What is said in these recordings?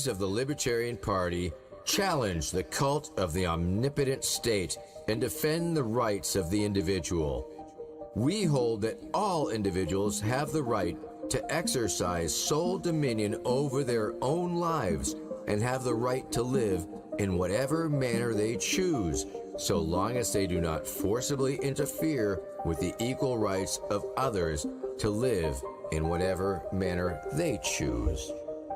of the Libertarian Party challenge the cult of the omnipotent state and defend the rights of the individual. We hold that all individuals have the right to exercise sole dominion over their own lives and have the right to live in whatever manner they choose, so long as they do not forcibly interfere with the equal rights of others to live in whatever manner they choose.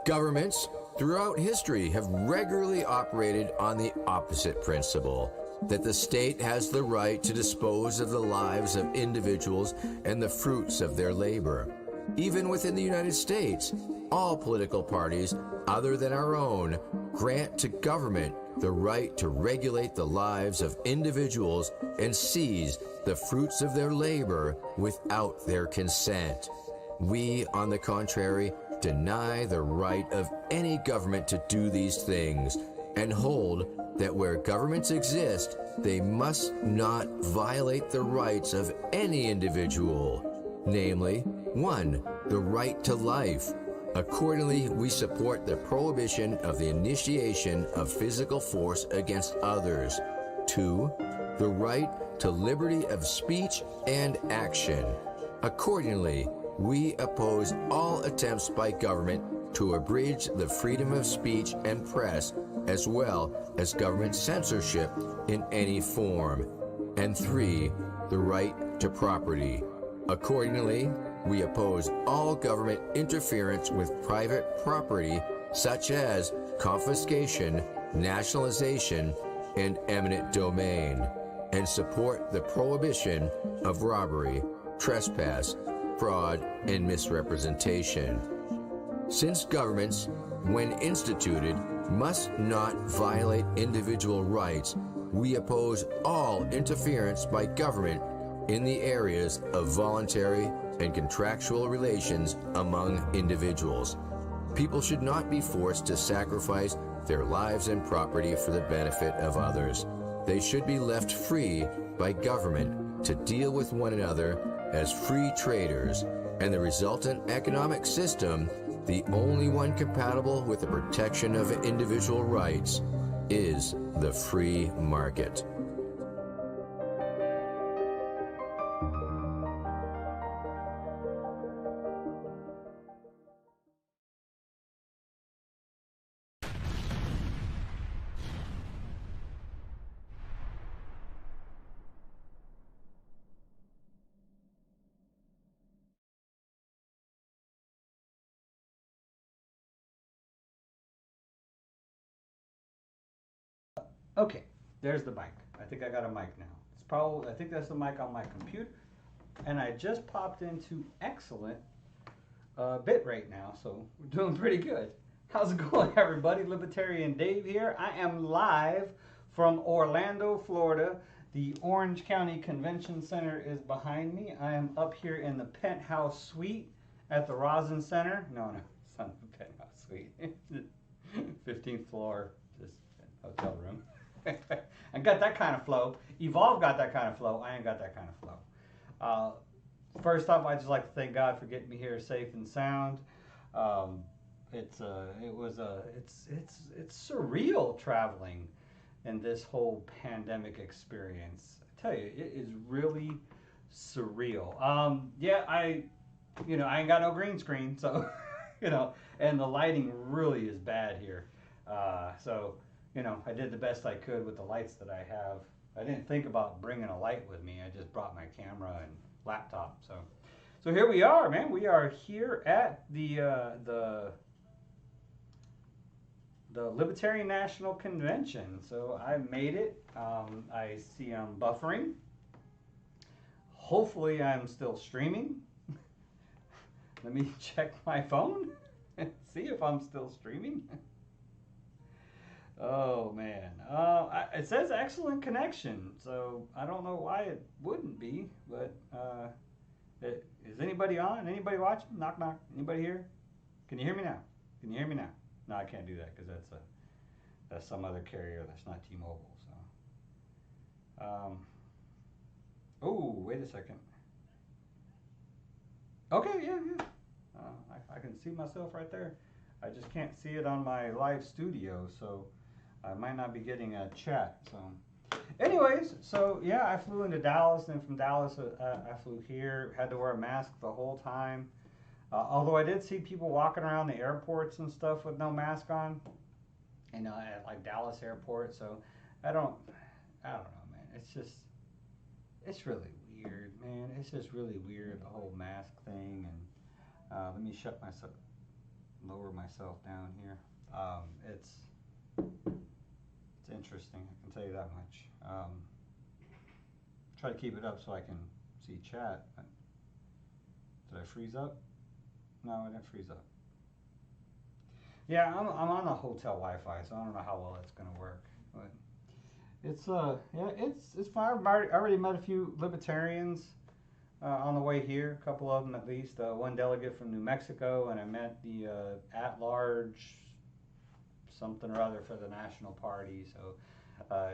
Governments throughout history have regularly operated on the opposite principle, that the state has the right to dispose of the lives of individuals and the fruits of their labor. Even within the United States, all political parties other than our own grant to government the right to regulate the lives of individuals and seize the fruits of their labor without their consent. We, on the contrary, deny the right of any government to do these things and hold that where governments exist, they must not violate the rights of any individual, namely, 1, the right to life. Accordingly, we support the prohibition of the initiation of physical force against others. 2, the right to liberty of speech and action. Accordingly, we oppose all attempts by government to abridge the freedom of speech and press, as well as government censorship in any form. And 3, the right to property. Accordingly, we oppose all government interference with private property, such as confiscation, nationalization, and eminent domain, and support the prohibition of robbery, trespass, fraud, and misrepresentation. Since governments, when instituted, must not violate individual rights, we oppose all interference by government in the areas of voluntary and contractual relations among individuals. People should not be forced to sacrifice their lives and property for the benefit of others. They should be left free by government to deal with one another as free traders, and the resultant economic system, the only one compatible with the protection of individual rights, is the free market. Okay, there's the mic. I think I got a mic now. It's probably, I think that's the mic on my computer. And I just popped into excellent bit rate now, so we're doing pretty good. How's it going, everybody? Libertarian Dave here. I am live from Orlando, Florida. The Orange County Convention Center is behind me. I am up here in the penthouse suite at the Rosin Center. No, it's not the penthouse suite. 15th floor, just hotel room. I got that kind of flow. Evolve got that kind of flow. I ain't got that kind of flow. First off, I'd just like to thank God for getting me here safe and sound. It's surreal traveling in this whole pandemic experience. I tell you, it is really surreal. Yeah, I ain't got no green screen, so and the lighting really is bad here. So I did the best I could with the lights that I have. I didn't think about bringing a light with me. I just brought my camera and laptop. So here we are, man. We are here at the Libertarian National Convention. So I made it. I see I'm buffering. Hopefully I'm still streaming. Let me check my phone and see if I'm still streaming. Oh man, it says excellent connection, so I don't know why it wouldn't be, but is anybody on? Anybody watching? Knock knock. Anybody here? Can you hear me now? Can you hear me now? No, I can't do that because that's some other carrier that's not T-Mobile. So, oh, wait a second. Okay, yeah. I can see myself right there. I just can't see it on my live studio, so I might not be getting a chat. So, anyways, so yeah, I flew into Dallas, and from Dallas, I flew here. Had to wear a mask the whole time. Although I did see people walking around the airports and stuff with no mask on, at like Dallas airport. So I don't know, man. It's really weird, man. It's just really weird, the whole mask thing. And let me lower myself down here. It's interesting, I can tell you that much. Try to keep it up so I can see chat. Did I freeze up? No, I didn't freeze up. Yeah, I'm on the hotel Wi-Fi, so I don't know how well it's gonna work. But it's fine. I've already met a few libertarians on the way here. A couple of them at least. One delegate from New Mexico, and I met the at-large something or other for the National Party. So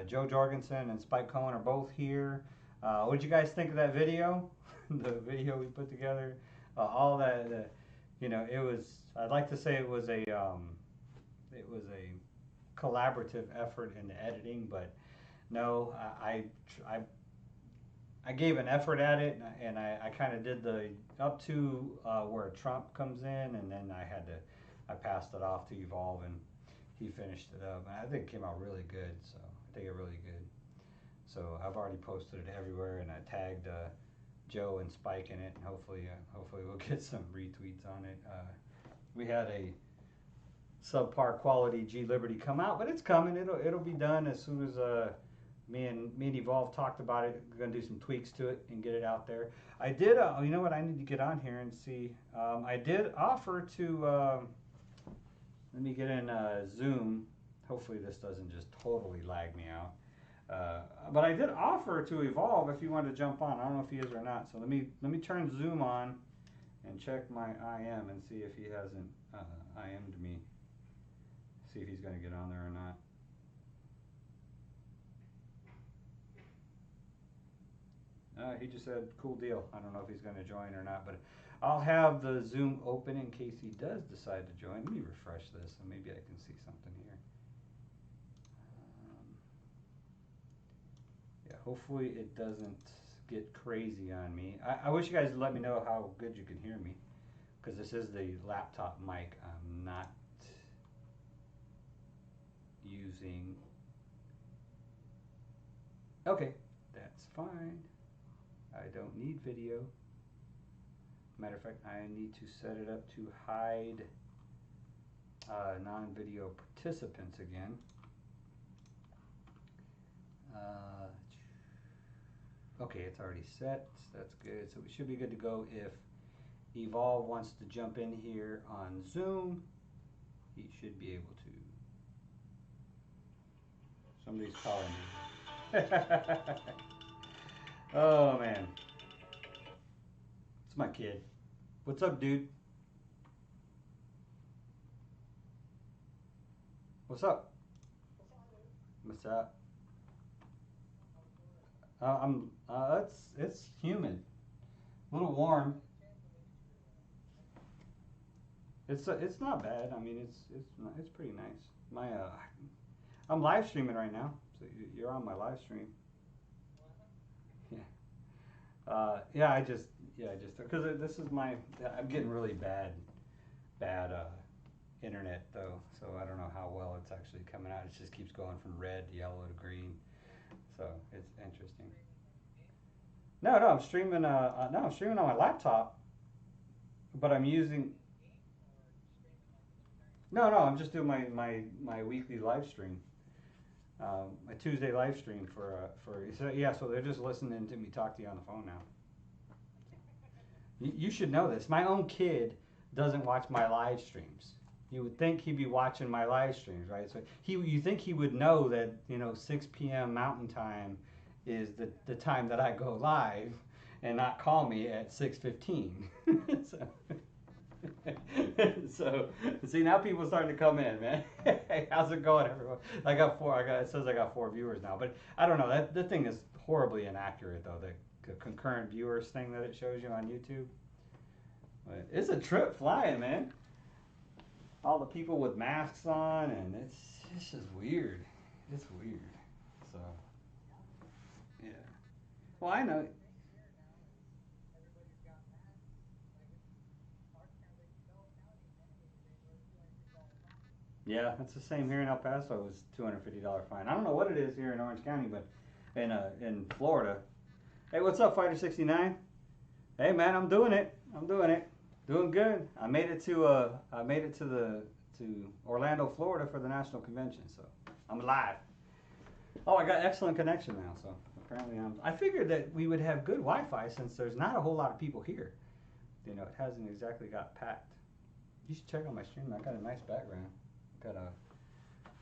Joe Jorgensen and Spike Cohen are both here. What did you guys think of that video? The video we put together. All that. It was. I'd like to say it was a collaborative effort in the editing, but no, I gave an effort at it, and I kind of did the up to where Trump comes in, and then I passed it off to Evolve, and he finished it up, and I think it came out really good. So I think it really good. So I've already posted it everywhere, and I tagged Joe and Spike in it, and hopefully we'll get some retweets on it. We had a subpar quality G Liberty come out, but it's coming. It'll be done as soon as me and Evolve talked about it. We're gonna do some tweaks to it and get it out there. I did. You know what? I need to get on here and see. I did offer to. Let me get in Zoom. Hopefully this doesn't just totally lag me out. But I did offer to Evolve if you wanted to jump on. I don't know if he is or not. So let me turn Zoom on and check my IM and see if he hasn't IM'd me. See if he's going to get on there or not. He just said, cool deal. I don't know if he's going to join or not, but I'll have the Zoom open in case he does decide to join. Let me refresh this and maybe I can see something here. Yeah, hopefully it doesn't get crazy on me. I wish you guys would let me know how good you can hear me, because this is the laptop mic. I'm not using. Okay, that's fine. I don't need video. Matter of fact, I need to set it up to hide non-video participants again. Okay, it's already set. That's good. So we should be good to go. If Evolve wants to jump in here on Zoom, he should be able to. Somebody's calling me. Oh man, it's my kid. What's up, dude? What's up? What's up? It's humid, a little warm. It's not bad. I mean, it's pretty nice. I'm live streaming right now, so you're on my live stream. Yeah. I just because this is I'm getting really bad internet though, so I don't know how well it's actually coming out. It just keeps going from red to yellow to green, so it's interesting. No, I'm streaming. I'm streaming on my laptop, but I'm using. No, I'm just doing my weekly live stream. My Tuesday live stream so they're just listening to me talk to you on the phone now. You should know this. My own kid doesn't watch my live streams. You would think he'd be watching my live streams, right? So you think he would know that 6 p.m. Mountain Time is the time that I go live, and not call me at 6:15. So see, now people are starting to come in, man. Hey, how's it going, everyone? It says I got 4 viewers now, but I don't know. The thing is horribly inaccurate though. The concurrent viewers thing that it shows you on YouTube. But it's a trip flying, man. all the people with masks on, and it's just weird. It's weird. So, yeah. Well, I know. Yeah, it's the same here in El Paso. It was $250 fine. I don't know what it is here in Orange County, but in Florida. Hey, what's up, Fighter 69? Hey, man, I'm doing it. I'm doing it. Doing good. I made it to Orlando, Florida for the national convention, so I'm alive. Oh, I got excellent connection now, so apparently I figured that we would have good Wi-Fi since there's not a whole lot of people here. You know, it hasn't exactly got packed. You should check out my stream. I got a nice background. Got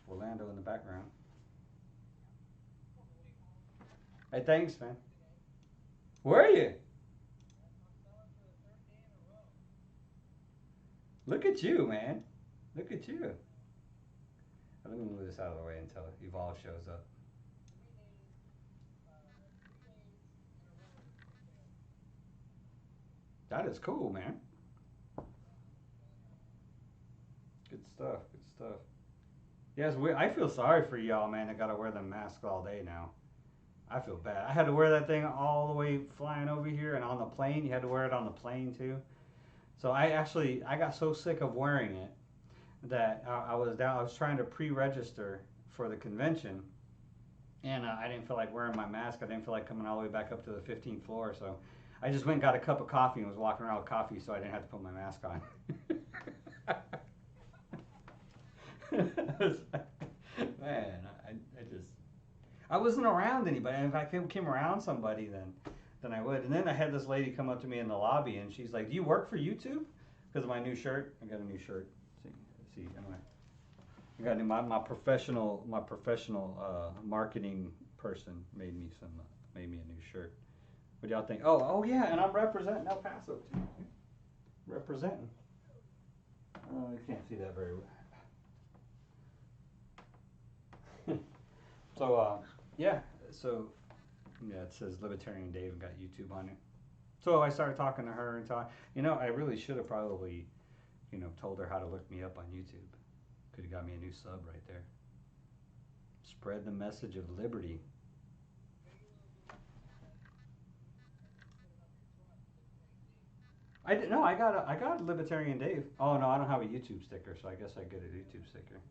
Orlando in the background. Hey, thanks, man. Where are you? Look at you, man. Look at you. Let me move this out of the way until Evolve shows up. That is cool, man. Good stuff. Good stuff. Yes, I feel sorry for y'all, man. That got to wear the mask all day now. I feel bad. I had to wear that thing all the way flying over here, and on the plane, you had to wear it on the plane too. So I got so sick of wearing it that I was trying to pre-register for the convention, and I didn't feel like wearing my mask. I didn't feel like coming all the way back up to the 15th floor, so I just went and got a cup of coffee and was walking around with coffee, so I didn't have to put my mask on. Man, I wasn't around anybody. And if I came around somebody, then I would. And then I had this lady come up to me in the lobby, and she's like, "Do you work for YouTube?" Because of my new shirt. I got a new shirt. See, I got my professional marketing person made me a new shirt. What do y'all think? Oh yeah, and I'm representing El Paso too. Representing. Oh, you can't see that very well. So yeah, it says Libertarian Dave and got YouTube on it. So I started talking to her and I really should have probably, told her how to look me up on YouTube. Could have got me a new sub right there. Spread the message of liberty. I got Libertarian Dave. Oh no, I don't have a YouTube sticker, so I guess I get a YouTube sticker.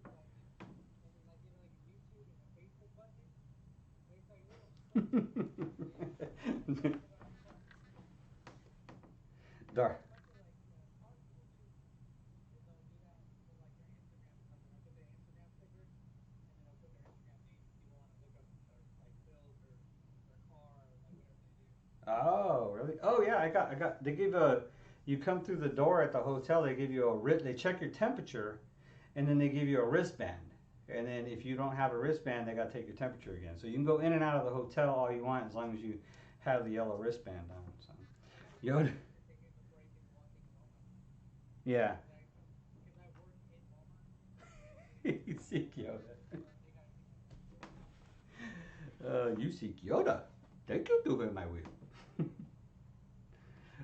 Dar. Oh, really? Oh, yeah. I got. They give a. You come through the door at the hotel. They give you a wrist. They check your temperature, and then they give you a wristband. And then if you don't have a wristband, they got to take your temperature again. So you can go in and out of the hotel all you want as long as you have the yellow wristband on. So, Yoda. Yeah. You seek Yoda. You seek Yoda. Thank you, do it my way.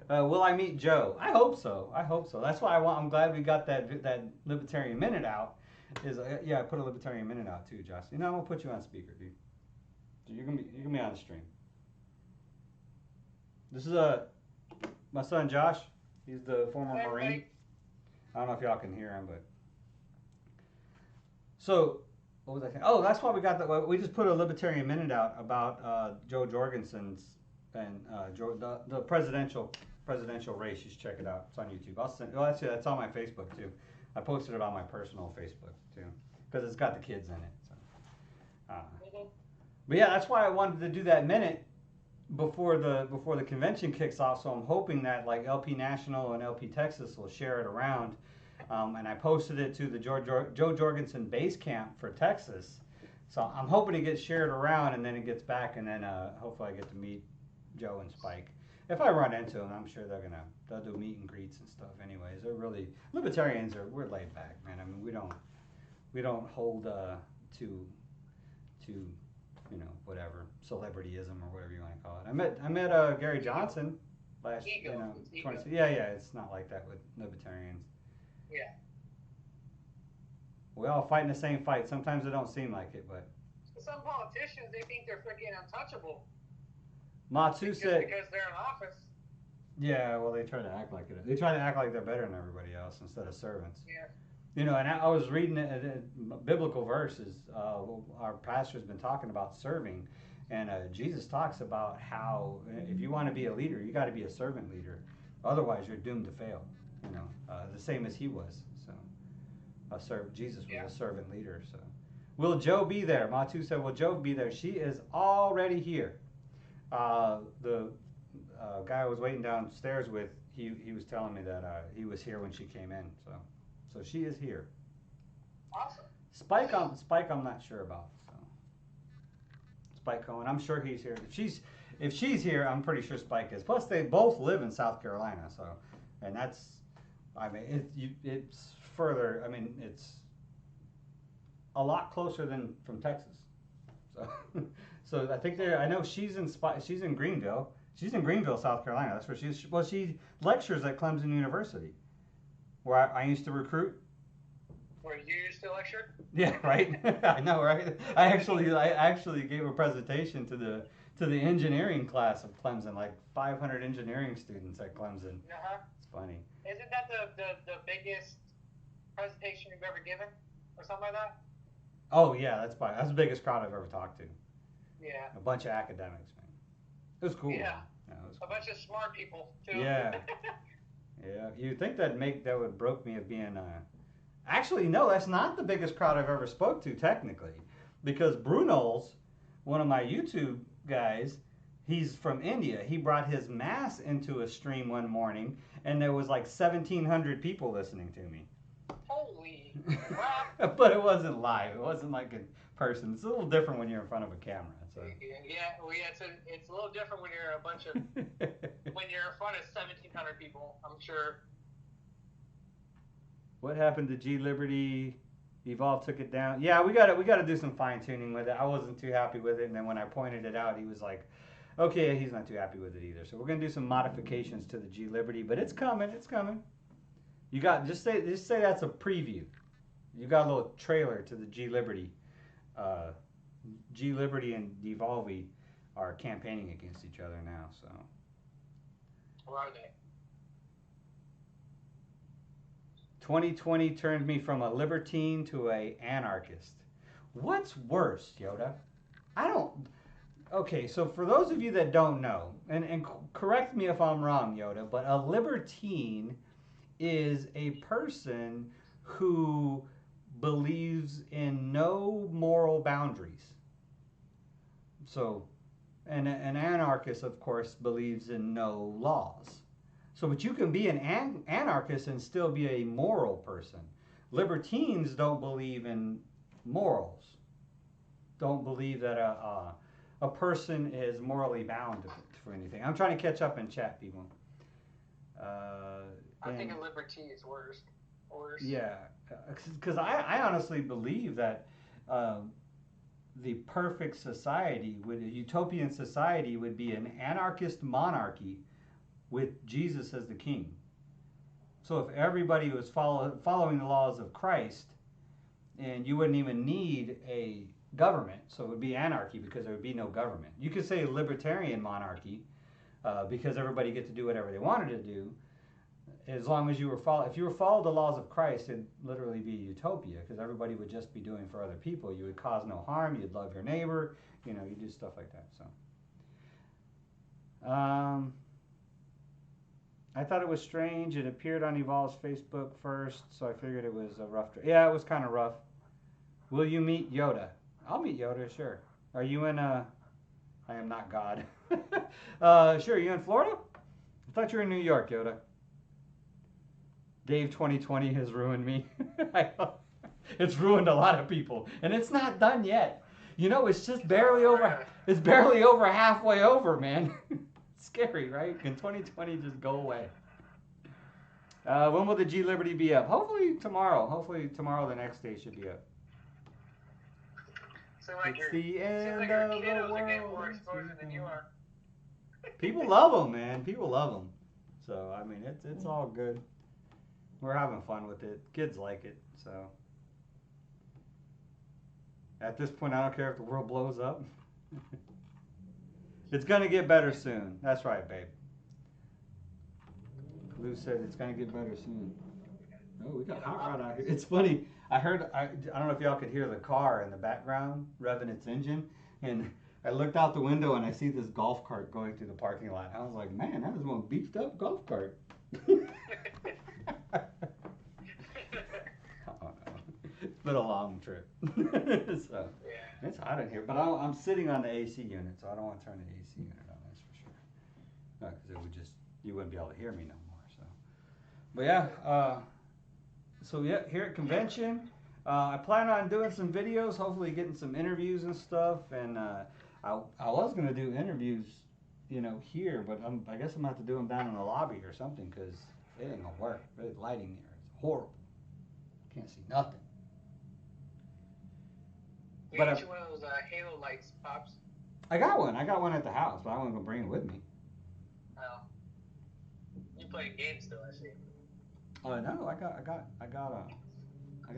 Will I meet Joe? I hope so. I hope so. That's why I'm glad we got that Libertarian Minute out. Yeah, I put a Libertarian Minute out too, Josh. I'm gonna put you on speaker, dude. So you're gonna be on the stream. This is my son Josh. He's the former Marine. I don't know if y'all can hear him, but so what was I saying? Oh, that's why we just put a Libertarian Minute out about Joe Jorgensen's and the presidential race. You should check it out. It's on YouTube. Actually, that's on my Facebook too. I posted it on my personal Facebook too because it's got the kids in it. So, but yeah, that's why I wanted to do that minute before the convention kicks off. So I'm hoping that like LP National and LP Texas will share it around. And I posted it to the Joe Jorgensen base camp for Texas. So I'm hoping it gets shared around and then it gets back, and then hopefully I get to meet Joe and Spike. If I run into them, I'm sure they'll do meet and greets and stuff. Anyways, they're really libertarians. We're laid back, man. I mean, we don't hold to whatever celebrityism or whatever you want to call it. I met Gary Johnson last 20. Yeah, it's not like that with libertarians. Yeah. We all fight in the same fight. Sometimes it don't seem like it, but. Some politicians, they think they're freaking untouchable. Matsu said. Because they're in office. Yeah, well, they try to act like it. They try to act like they're better than everybody else instead of servants. Yeah. You know, and I was reading biblical verses. Our pastor's been talking about serving, and Jesus talks about how if you want to be a leader, you got to be a servant leader. Otherwise, you're doomed to fail. You know, the same as he was. So, Jesus was a servant leader. So, will Joe be there? Matu said, "Will Joe be there?" She is already here. The guy I was waiting downstairs with, he was telling me that he was here when she came in. So she is here. Awesome. Spike, I'm not sure about. So Spike Cohen, I'm sure he's here. If she's here, I'm pretty sure Spike is. Plus, they both live in South Carolina, so, and that's, I mean, it's further. I mean, it's a lot closer than from Texas. So, so I think I know she's in Greenville. She's in Greenville, South Carolina. That's where she is. Well, she lectures at Clemson University, where I used to recruit. Where you used to lecture? Yeah, right. I know, right? I actually gave a presentation to the engineering class of Clemson, like 500 engineering students at Clemson. Uh-huh. It's funny. Isn't that the biggest presentation you've ever given, or something like that? Oh yeah, that's the biggest crowd I've ever talked to. Yeah. A bunch of academics, man. It was cool. Yeah. It was cool. A bunch of smart people too. Yeah. Yeah. You'd think that would broke me of being Actually, no, that's not the biggest crowd I've ever spoke to, technically. Because Bruno's, one of my YouTube guys, he's from India. He brought his mass into a stream one morning, and there was like 1,700 people listening to me. Holy crap. But it wasn't live. It wasn't like in person. It's a little different when you're in front of a camera. So. It's a little different when you're a bunch of, when you're in front of 1,700 people, I'm sure. What happened to G Liberty? Evolve took it down. Yeah, we got to do some fine tuning with it. I wasn't too happy with it, and then when I pointed it out, he was like, "Okay, he's not too happy with it either." So we're gonna do some modifications to the G Liberty, but it's coming. It's coming. You got just say that's a preview. You got a little trailer to the G Liberty. G Liberty and Devolve are campaigning against each other now. So. Where are they? 2020 turned me from a libertine to a anarchist. What's worse, Yoda? Okay, so for those of you that don't know, and correct me if I'm wrong, Yoda, but a libertine is a person who believes in no moral boundaries. So, and an anarchist, of course, believes in no laws. So, but you can be an anarchist and still be a moral person. Libertines don't believe in morals. Don't believe that a person is morally bound for anything. I'm trying to catch up in chat, people. I think a liberty is worse. Yeah, because I honestly believe that the perfect society, a utopian society, would be an anarchist monarchy with Jesus as the king. So if everybody was following the laws of Christ, and you wouldn't even need a government, so it would be anarchy because there would be no government. You could say libertarian monarchy because everybody get to do whatever they wanted to do, as long as you were if you were followed the laws of Christ, it'd literally be utopia because everybody would just be doing for other people. You would cause no harm. You'd love your neighbor. You know, you do stuff like that. So. I thought it was strange. It appeared on Evolve's Facebook first, so I figured it was a rough. Yeah, it was kind of rough. Will you meet Yoda? I'll meet Yoda, sure. Are you in I am not God. Sure, you in Florida? I thought you were in New York, Yoda. Dave 2020 has ruined me. It's ruined a lot of people, and it's not done yet. You know, it's just barely over. It's barely over halfway over, man. Scary, right? Can 2020 just go away? When will the G Liberty be up? Hopefully tomorrow. Hopefully tomorrow, the next day should be up. So like It's the end your of the kiddos are getting more world. exposure than you are. People love them, man. People love them. So I mean, it's all good. We're having fun with it. Kids like it. So At this point, I don't care if the world blows up. It's gonna get better soon. That's right, babe. Lou said it's gonna get better soon. Oh, we got hot rod out here. It's funny. I don't know if y'all could hear the car in the background revving its engine, and I looked out the window and I see this golf cart going through the parking lot. I was like, man, that is one beefed up golf cart. It's been a long trip. So it's hot in here, but I'm sitting on the AC unit, so I don't want to turn the AC unit on. That's for sure. Because it would you wouldn't be able to hear me no more. So, but yeah. So yeah, here at convention, I plan on doing some videos, hopefully getting some interviews and stuff. And I was gonna do interviews, here, but I guess I'm gonna have to do them down in the lobby or something because it ain't gonna work. The lighting there is horrible. Can't see nothing. We But got you one of those halo lights, Pops. I got one at the house, but I wasn't gonna bring it with me. Oh. You playing games still, I see. No, I got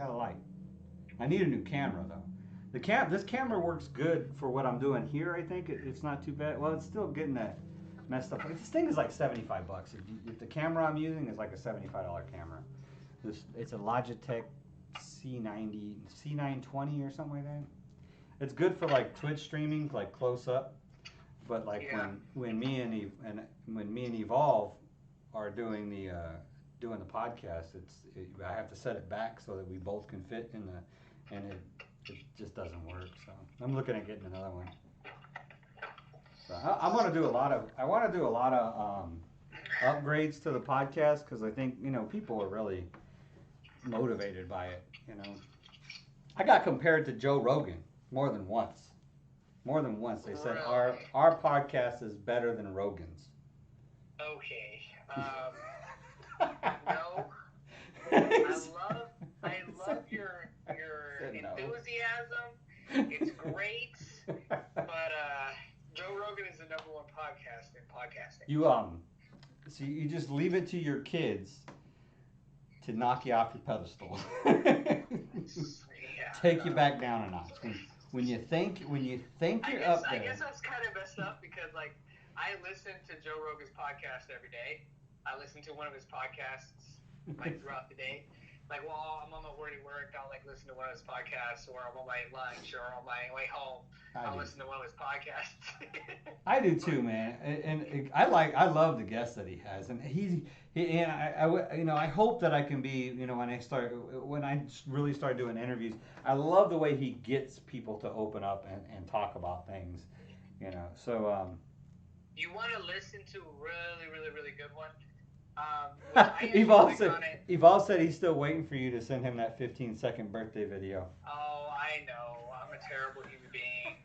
a light. I need a new camera though. This camera works good for what I'm doing here. I think it's not too bad. Well, it's still getting that messed up. This thing is like $75. If the camera I'm using is like a $75 camera. It's a Logitech C920 or something like that. It's good for like Twitch streaming, like close up. But like when me and Evolve are doing the podcast, I have to set it back so that we both can fit in and it just doesn't work. So I'm looking at getting another one. So I want to do a lot of upgrades to the podcast because I think people are really motivated by it. I got compared to Joe Rogan more than once. They said our podcast is better than Rogan's. Okay. No. I love your enthusiasm. It's great. But Joe Rogan is the #1 podcast in podcasting. So you just leave it to your kids to knock you off your pedestal. Take you back down a notch. When you think you're up there. I guess that's kind of messed up because I listen to Joe Rogan's podcast every day. I listen to one of his podcasts throughout the day. While I'm on my way to work, I'll listen to one of his podcasts, or I'm on my lunch, or on my way home, I'll listen to one of his podcasts. I do too, man, and I love the guests that he has, and I hope that I can be, when I really start doing interviews, I love the way he gets people to open up and talk about things, so. You want to listen to a really, really, really good one? Evolve said he's still waiting for you to send him that 15-second birthday video. Oh, I know. I'm a terrible human being.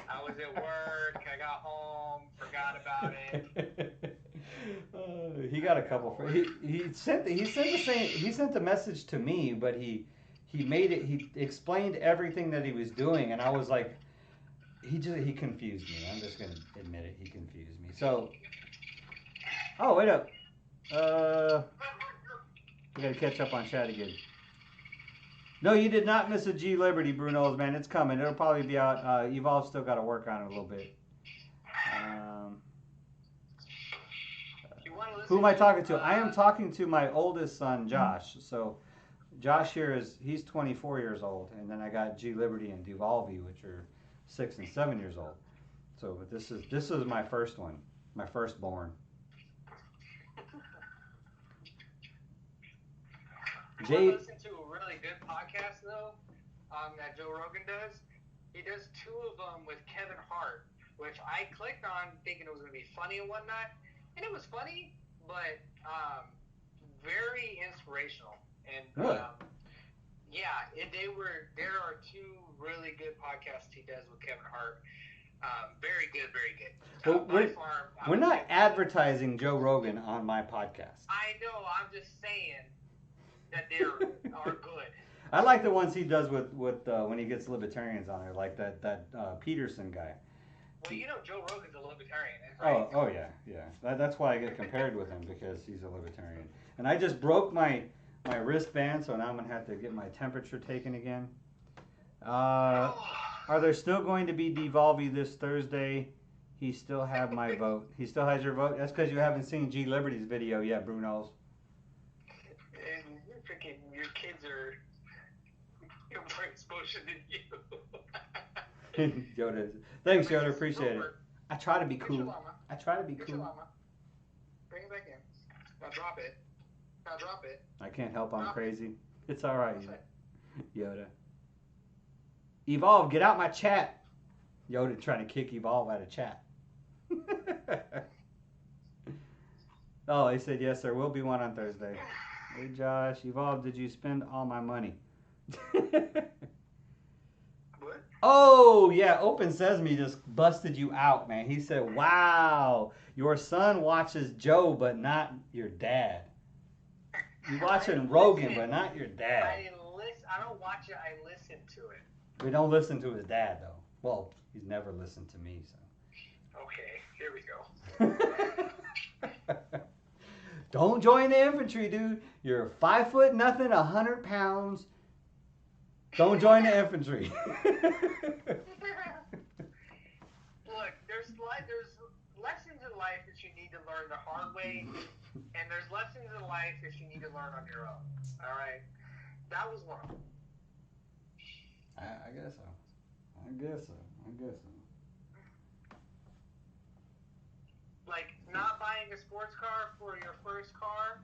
I was at work. I got home. Forgot about it. He got a couple. He sent the message to me, but he explained everything that he was doing, and I was like, he confused me. I'm just gonna admit it. He confused me. So, wait up. We gotta catch up on chat again. No, you did not miss a G Liberty, Bruno's, man. It's coming. It'll probably be out. Evolve's still got to work on it a little bit. Who am I talking to? I am talking to my oldest son, Josh. So, Josh here he's 24 years old, and then I got G Liberty and Duvalvi, which are 6 and 7 years old. So, but this is my first one, my firstborn. I listen to a really good podcast though, that Joe Rogan does. He does 2 of them with Kevin Hart, which I clicked on thinking it was gonna be funny and whatnot, and it was funny, but very inspirational. And really? There are 2 really good podcasts he does with Kevin Hart. Very good, very good. Well, we're not advertising Joe Rogan on my podcast. I know. I'm just saying that they are good. I like the ones he does with when he gets libertarians on there, like that Peterson guy. Well, Joe Rogan's a libertarian, right? Oh yeah. That's why I get compared with him, because he's a libertarian. And I just broke my wristband, so now I'm gonna have to get my temperature taken again. Are there still going to be Devolvy this Thursday? He still have my vote. He still has your vote? That's because you haven't seen G Liberty's video yet, Bruno's. And freaking your kids are more exposure than you. Yoda. Thanks, Yoda. Appreciate it. I try to be Get your cool. llama. I try to be Get your cool. llama. Bring it back in. Now drop it. Now drop it. I can't help I'm Drop it. crazy. It's all right, What's that? Yoda. Evolve, get out my chat. Yoda trying to kick Evolve out of chat. Oh, he said, yes, there will be one on Thursday. Hey, Josh. Evolve, did you spend all my money? What? Oh, yeah, Open Sesame just busted you out, man. He said, wow, your son watches Joe, but not your dad. You're watching Rogan, but not your dad. I don't watch it, I listen to it. We don't listen to his dad, though. Well, he's never listened to me, so. Okay, here we go. Don't join the infantry, dude. You're 5 foot nothing, 100 pounds. Don't join the infantry. Look, there's lessons in life that you need to learn the hard way, and there's lessons in life that you need to learn on your own. All right, that was one of them. I guess so. I guess so. Like not buying a sports car for your first car,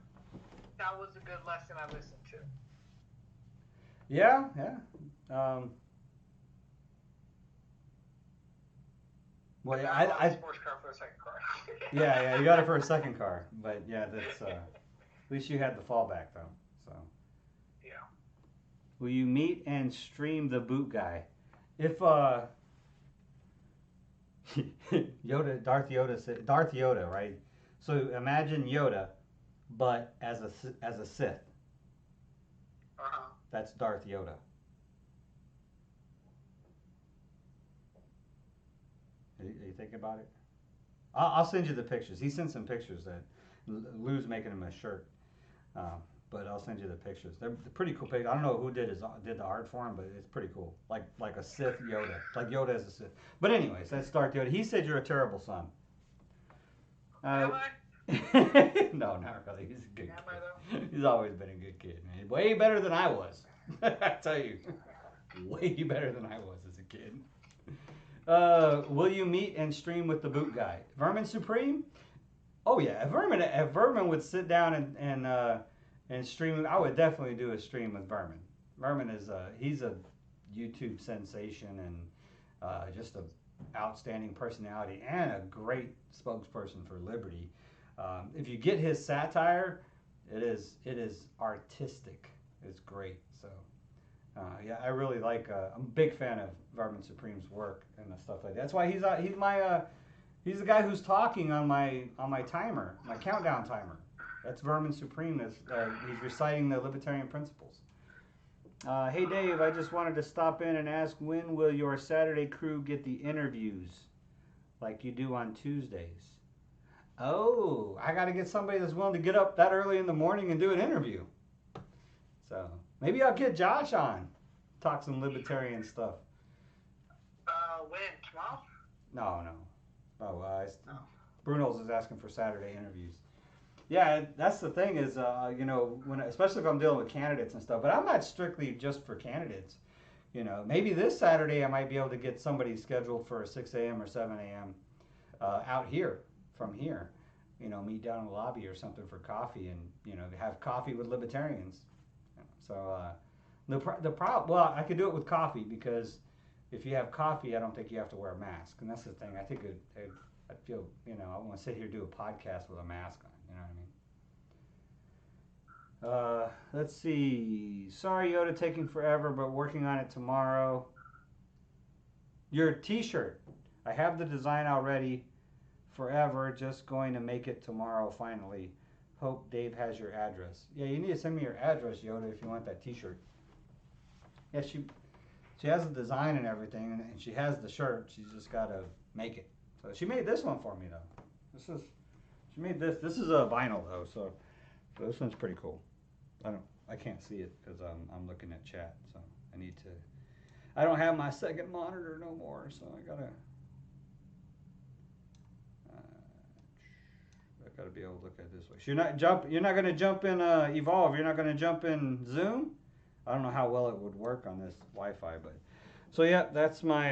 that was a good lesson I listened to. Yeah. Well, But yeah, not buying I a sports car for a second car. yeah, you got it for a second car, but yeah, that's at least you had the fallback though. So. Yeah. Will you meet and stream the boot guy? If Darth Yoda, right? So imagine Yoda, but as a Sith. Uh-huh. That's Darth Yoda. Are you thinking about it? I'll send you the pictures. He sent some pictures that Lou's making him a shirt. But I'll send you the pictures. They're pretty cool pictures. I don't know who did the art for him, but it's pretty cool. Like a Sith Yoda, like Yoda as a Sith. But anyways, that's Darth Yoda. He said you're a terrible son. Am I? No, not really. He's a good Am I kid. though? He's always been a good kid, man. Way better than I was. I tell you, way better than I was as a kid. Will you meet and stream with the boot guy, Vermin Supreme? Oh yeah, if Vermin would sit down and stream, I would definitely do a stream with Vermin. Vermin is he's a YouTube sensation and just a outstanding personality and a great spokesperson for liberty. If you get his satire, it is artistic. It's great. So yeah, I really like. I'm a big fan of Vermin Supreme's work and stuff like that. That's why he's the guy who's talking on my timer, my countdown timer. That's Vermin Supreme. He's reciting the libertarian principles. Hey Dave, I just wanted to stop in and ask, when will your Saturday crew get the interviews like you do on Tuesdays? Oh, I got to get somebody that's willing to get up that early in the morning and do an interview. So maybe I'll get Josh on, talk some libertarian stuff. When? Tomorrow? No. Bruno's is asking for Saturday interviews. Yeah, that's the thing is, especially if I'm dealing with candidates and stuff, but I'm not strictly just for candidates. Maybe this Saturday I might be able to get somebody scheduled for 6 a.m. or 7 a.m. Out here, from here. Meet down in the lobby or something for coffee and, have coffee with libertarians. So, well, I could do it with coffee because if you have coffee, I don't think you have to wear a mask. And that's the thing. I think I feel, I want to sit here and do a podcast with a mask on. You know what I mean? Let's see. Sorry, Yoda, taking forever, but working on it tomorrow. Your t-shirt. I have the design already. Forever, just going to make it tomorrow finally. Hope Dave has your address. Yeah, you need to send me your address, Yoda, if you want that t-shirt. Yeah, she has the design and everything, and she has the shirt. She's just got to make it. So she made this one for me, though. She made this. This is a vinyl, though, so this one's pretty cool. I can't see it because I'm looking at chat, so I need to I don't have my second monitor no more, so I gotta be able to look at it this way. So you're not gonna jump in Evolve. You're not gonna jump in Zoom. I don't know how well it would work on this Wi-Fi, but so yeah, that's my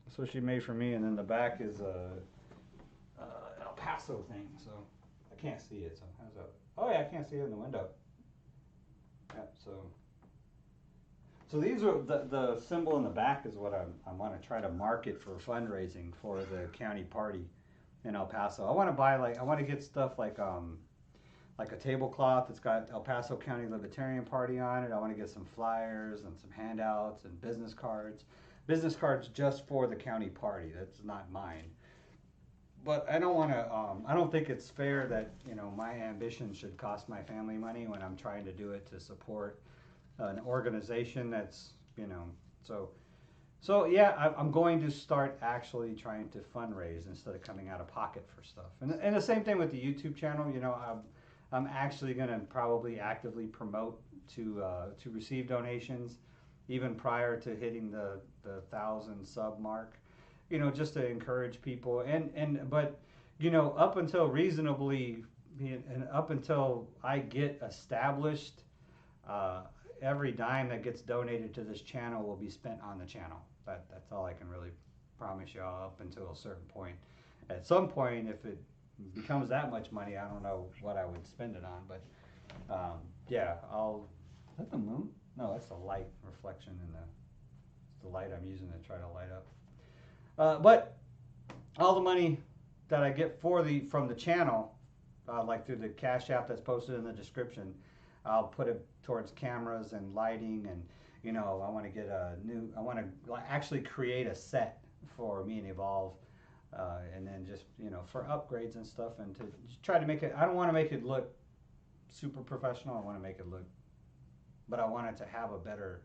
that's what she made for me, and then the back is a El Paso thing. So I can't see it. So how's that? Oh yeah, I can't see it in the window. Yeah, so these are the symbol in the back is what I want to try to market for fundraising for the county party in El Paso. I want to buy I want to get stuff like a tablecloth that's got El Paso County Libertarian Party on it. I want to get some flyers and some handouts and business cards. Business cards just for the county party. That's not mine. But I don't want to. I don't think it's fair that my ambition should cost my family money when I'm trying to do it to support an organization that's So yeah, I'm going to start actually trying to fundraise instead of coming out of pocket for stuff. And the same thing with the YouTube channel. I'm actually going to probably actively promote to receive donations, even prior to hitting the 1,000 sub mark. Just to encourage people but up until reasonably and up until I get established, every dime that gets donated to this channel will be spent on the channel. That's all I can really promise y'all up until a certain point. At some point, if it becomes that much money, I don't know what I would spend it on, but yeah, is that the moon? No, that's the light reflection in the light I'm using to try to light up. But all the money that I get from the channel, like through the Cashapp that's posted in the description, I'll put it towards cameras and lighting, and I want to actually create a set for me and Evolve, and then just for upgrades and stuff, and to try to make it. I don't want to make it look super professional. I want to make it look, but I want it to have a better,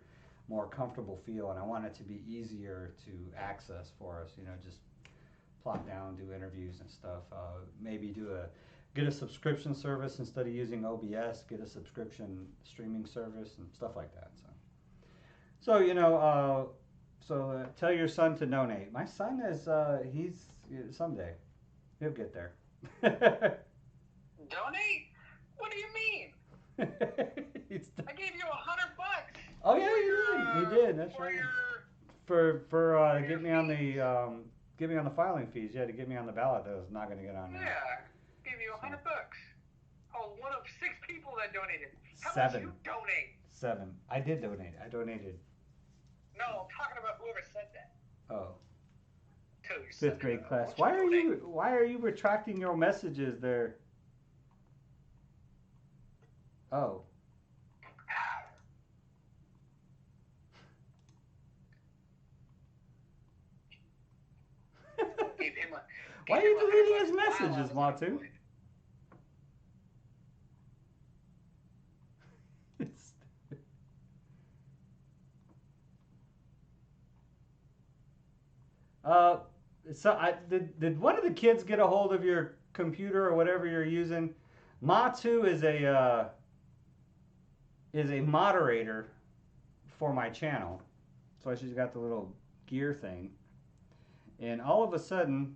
more comfortable feel, and I want it to be easier to access for us. Just plop down, do interviews and stuff. Maybe get a subscription service instead of using OBS. Get a subscription streaming service and stuff like that. So tell your son to donate. My son is he's someday he'll get there. Donate? What do you mean? I gave you $100. Oh yeah, you did. That's right. For get me on the filing fees. You had to get me on the ballot. That was not going to get on there. Yeah, gave you $100. Oh, one of 6 people that donated. How 7. much you donate? 7. I did donate. I donated. No, I'm talking about whoever said that. Oh. Tell your 5th grade class. Why are you retracting your messages there? Oh. Why are you deleting his messages, Matu? Did one of the kids get a hold of your computer or whatever you're using? Matu is a moderator for my channel, so she's got the little gear thing, and all of a sudden,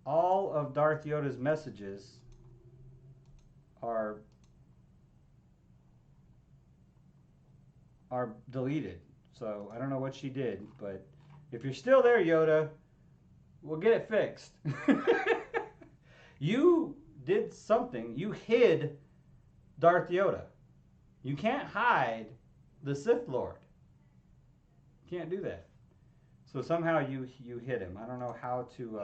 all of Darth Yoda's messages are deleted. So I don't know what she did, but if you're still there, Yoda, we'll get it fixed. You did something. You hid Darth Yoda. You can't hide the Sith Lord. You can't do that. So somehow you hid him. I don't know how to...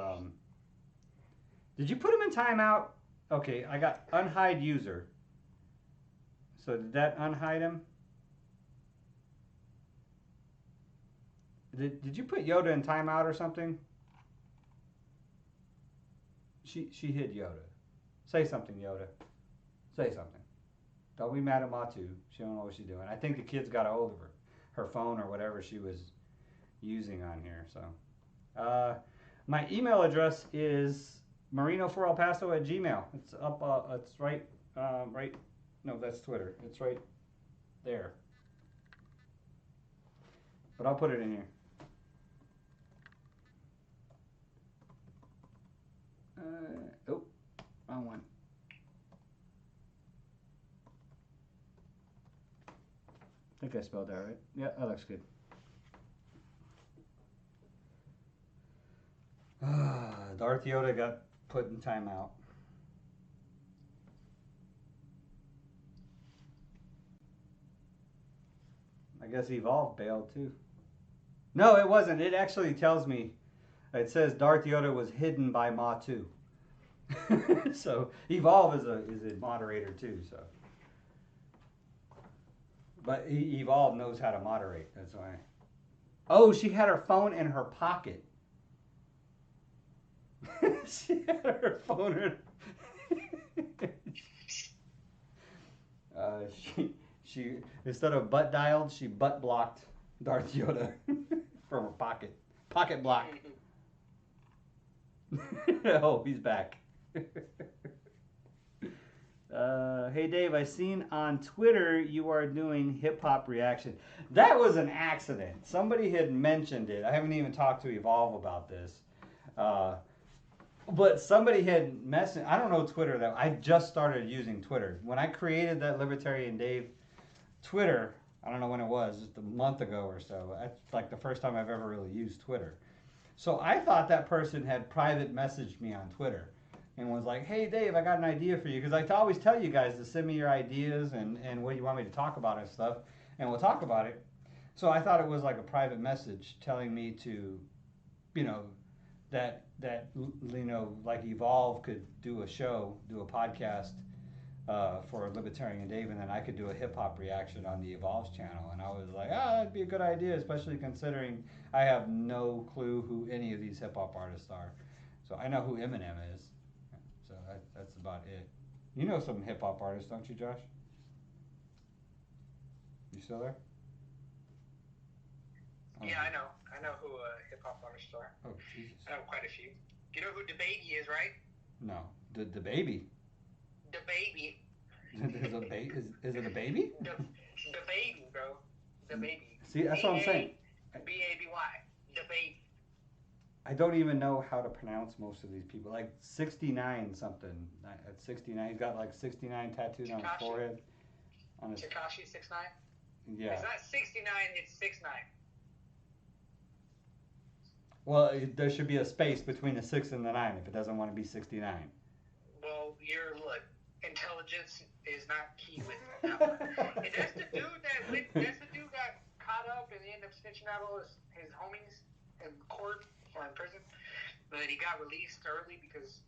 Did you put him in timeout? Okay, I got unhide user. So did that unhide him? Did you put Yoda in timeout or something? She hid Yoda. Say something, Yoda. Say something. Don't be mad at Matu. She don't know what she's doing. I think the kids got a hold of her phone or whatever she was using on here. So, my email address is marino4elpaso@gmail. It's up. It's right. Right. No, that's Twitter. It's right there. But I'll put it in here. Oh, wrong one. I think I spelled that right. Yeah, that looks good. Darth Yoda got put in timeout. I guess Evolve bailed too. No, it wasn't. It actually tells me. It says Darth Yoda was hidden by Ma 2. So Evolve is a moderator too. So, but Evolve knows how to moderate. That's why. Oh, she had her phone in her pocket. She had her phone in. She instead of butt dialed, she butt blocked Darth Yoda from her pocket. Pocket block. Oh, he's back. Hey Dave, I seen on Twitter you are doing hip hop reaction. That was an accident. Somebody had mentioned it. I haven't even talked to Evolve about this. But somebody had messaged. I don't know Twitter though. I just started using Twitter. When I created that Libertarian Dave Twitter, I don't know when it was, just a month ago or so. That's like the first time I've ever really used Twitter. So I thought that person had private messaged me on Twitter and was like, hey Dave, I got an idea for you. Because I always tell you guys to send me your ideas and what you want me to talk about and stuff. And we'll talk about it. So I thought it was like a private message telling me to, you know, that you know, like Evolve could do a show, do a podcast for Libertarian Dave, and then I could do a hip hop reaction on the Evolve's channel. And I was like, that'd be a good idea, especially considering I have no clue who any of these hip hop artists are. So I know who Eminem is. So that's about it. You know some hip hop artists, don't you, Josh? You still there? Yeah, I know. I know who hip hop artists are. Oh, Jesus. I know quite a few. You know who DaBaby is, right? No. The baby. DaBaby. Is it a baby? The baby, bro. DaBaby. See, that's what I'm saying. B-A-B-Y. DaBaby. I don't even know how to pronounce most of these people. Like 69 something. At 69, he's got like 69 tattooed on his forehead. On his Tekashi 6'9"? Yeah. It's not 69, it's 6'9". Well, there should be a space between the 6 and the 9 if it doesn't want to be 69. Well, look, intelligence is not key with that one. And that's the dude got caught up and he ended up snitching out all his homies in court or in prison. But he got released early because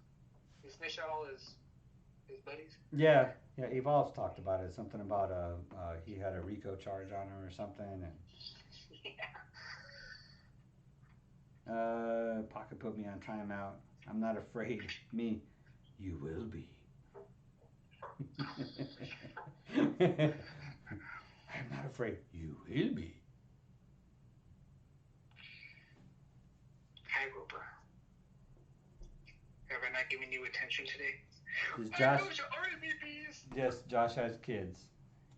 he snitched out all his buddies. Yeah, Evolve's talked about it. Something about he had a RICO charge on him or something. And yeah. Pocket put me on timeout. I'm not afraid. Me, you will be. I'm not afraid. You will be. Hi, Roper. Have I not given you attention today? Does Josh? I know your RSVPs. Yes, Josh has kids.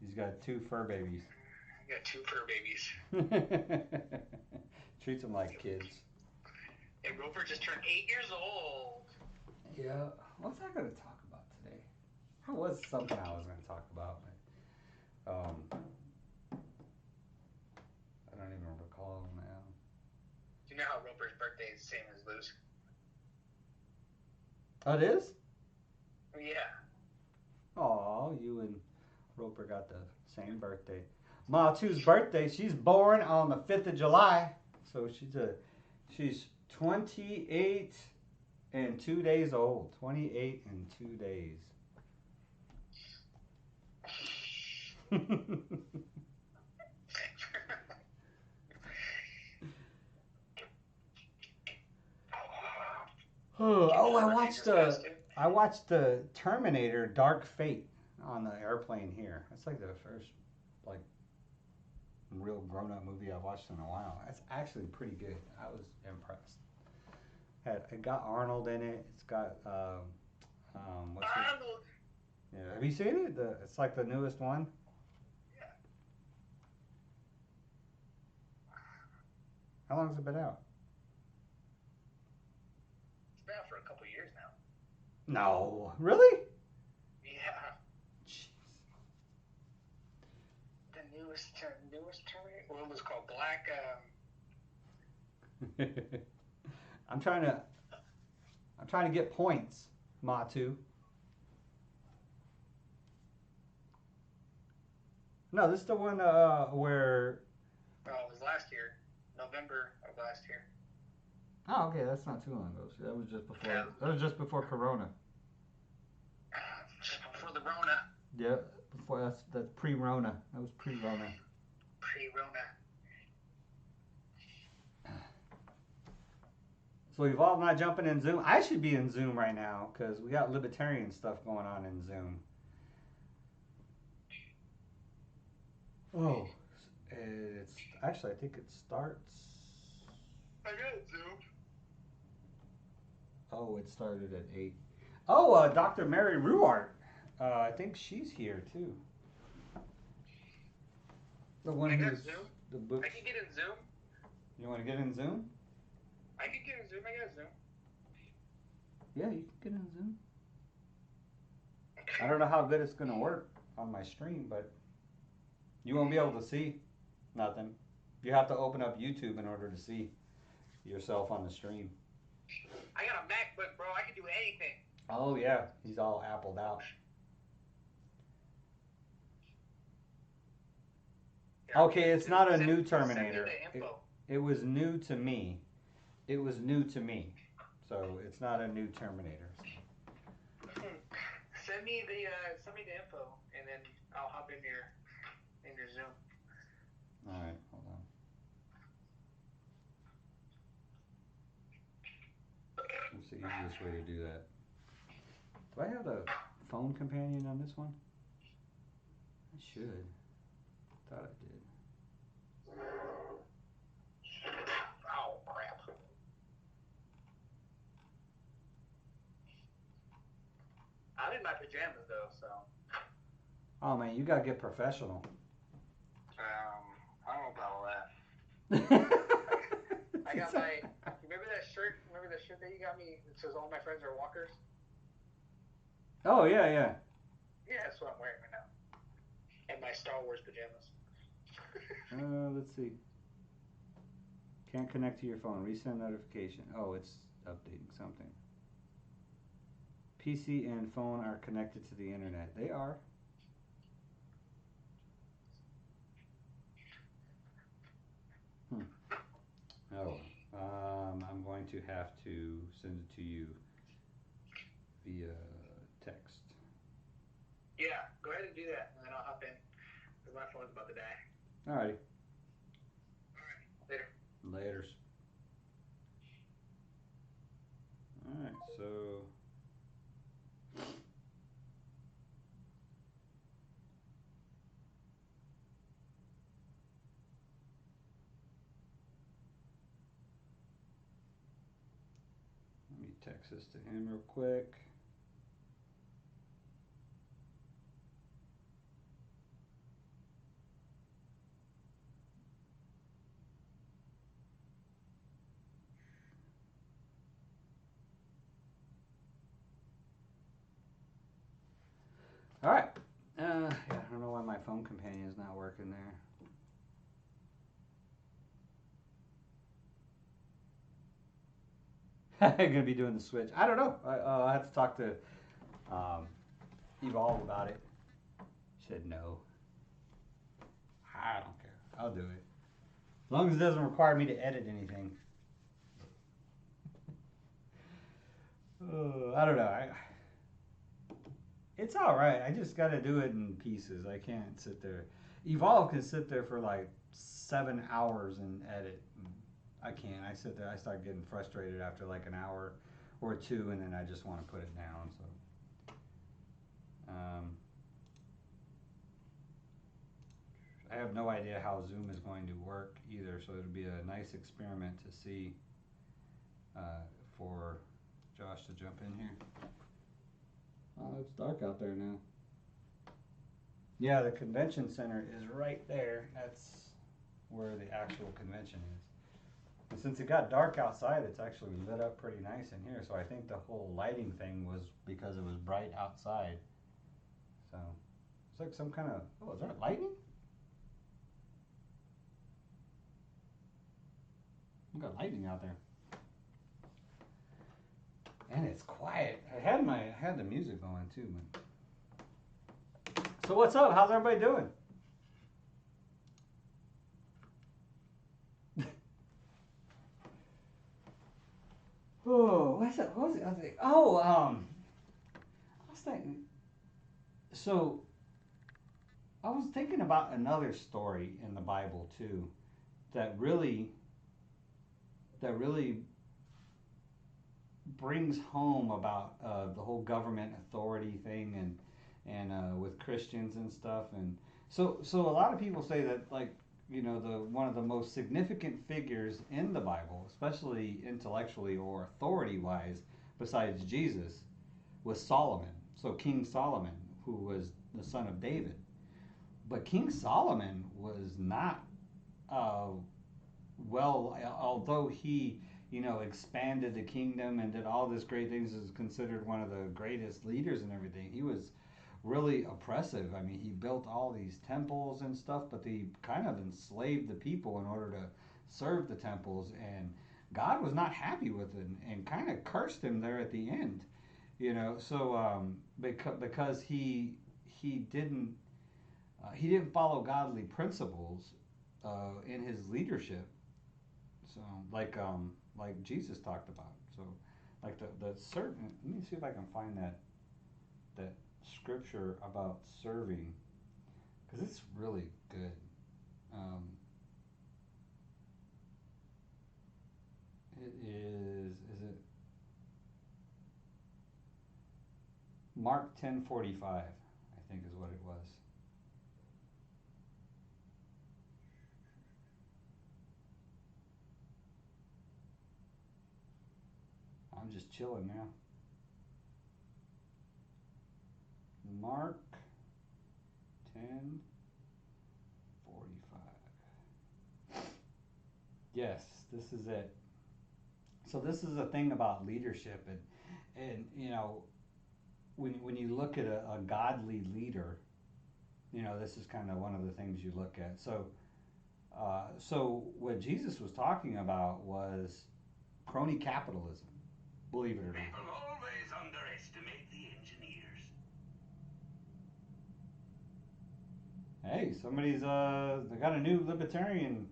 He's got 2 fur babies. I got 2 fur babies. Treats them like kids. And Roper just turned 8 years old. Yeah. What's I going to talk about today? There was something I was going to talk about, but I don't even recall now. Do you know how Roper's birthday is the same as Lou's? Oh, it is? Yeah. Aw, you and Roper got the same birthday. Ma 2's birthday, she's born on the 5th of July. So she's 28 and 2 days old. 28 and 2 days. Oh, I watched the Terminator Dark Fate on the airplane here. That's like the first like real grown-up movie I've watched in a while. That's actually pretty good. I was impressed. It got Arnold in it. It's got what's Arnold. Yeah, have you seen it? It's like the newest one. How long has it been out? It's been out for a couple years now. No. Really? Yeah. Jeez. The newest Terminator. What was it called? Black. I'm trying to get points, Matu. No, this is the one where. Oh, it was last year, November of last year. Oh, okay, that's not too long ago. So that was just before. Yeah. That was just before Corona. Just before the Rona. Yeah, before that's pre-Rona. That was pre-Rona. Pre-Rona. So Evolve not jumping in Zoom. I should be in Zoom right now because we got Libertarian stuff going on in Zoom. Oh, it's actually I think it starts. I got Zoom. Oh, it started at 8. Oh, Dr. Mary Ruart. I think she's here too. The one I got who's Zoom. the book. I can get in Zoom. You want to get in Zoom? I can get in Zoom. I got Zoom. Yeah, you can get in Zoom. I don't know how good it's gonna work on my stream, but you won't be able to see nothing. You have to open up YouTube in order to see yourself on the stream. I got a MacBook, bro. I can do anything. Oh yeah, he's all appled out. Yeah, Okay, it's not a new send me Terminator. the info. It was new to me. It was new to me. So it's not a new Terminator. Send me the info, and then I'll hop in your Zoom. All right, hold on. What's the easiest way to do that? Do I have a phone companion on this one? I should. Thought I did. Oh crap! I'm in my pajamas though, so. Oh man, you gotta get professional. I don't know about all that. I got my. Remember that shirt? Remember that shirt that you got me? It says all my friends are walkers. Oh yeah, yeah. Yeah, that's what I'm wearing right now. And my Star Wars pajamas. Let's see. Can't connect to your phone. Resend notification. Oh, it's updating something. PC and phone are connected to the internet. They are. Oh, I'm going to have to send it to you via text. Yeah, go ahead and do that, and then I'll hop in. Because my phone's about to die. Alrighty. Alright, later. Laters. Alright, so let me text this to him real quick. All right. Yeah, I don't know why my phone companion is not working there. I'm gonna be doing the switch. I don't know. I have to talk to Evolve about it. She said no. I don't care. I'll do it as long as it doesn't require me to edit anything. I don't know. It's all right. I just got to do it in pieces. I can't sit there. Evolve can sit there for like 7 hours and edit. I can't. I sit there. I start getting frustrated after like an hour or two, and then I just want to put it down. So, I have no idea how Zoom is going to work either. So it'll be a nice experiment to see for Josh to jump in here. Oh, it's dark out there now. Yeah, the convention center is right there. That's where the actual convention is. And since it got dark outside, it's actually lit up pretty nice in here. So I think the whole lighting thing was because it was bright outside. So it's like some kind of, oh, is that lightning? We got lightning out there. And it's quiet. I had the music going too, man. So what's up? How's everybody doing? Oh, what's that? What was it? I was like, oh, I was thinking. So, I was thinking about another story in the Bible too, that really brings home about the whole government authority thing and with Christians and stuff. And so a lot of people say that, like, you know, the one of the most significant figures in the Bible, especially intellectually or authority wise, besides Jesus, was Solomon. So King Solomon, who was the son of David. But King Solomon was not well, although he, you know, expanded the kingdom and did all this great things, is considered one of the greatest leaders and everything. He was really oppressive. I mean, he built all these temples and stuff, but he kind of enslaved the people in order to serve the temples, and God was not happy with it and kind of cursed him there at the end, you know. So because he didn't follow godly principles in his leadership. So like Jesus talked about. So like the certain. Let me see if I can find that scripture about serving, because it's really good. It is it Mark 10:45, I think is what it was. I'm just chilling now. Mark 10:45. Yes, this is it. So this is a thing about leadership, and you know, when you look at a godly leader, you know, this is kind of one of the things you look at. So so what Jesus was talking about was crony capitalism, believe it or not. People always underestimate the engineers. Hey, somebody's they got a new libertarian.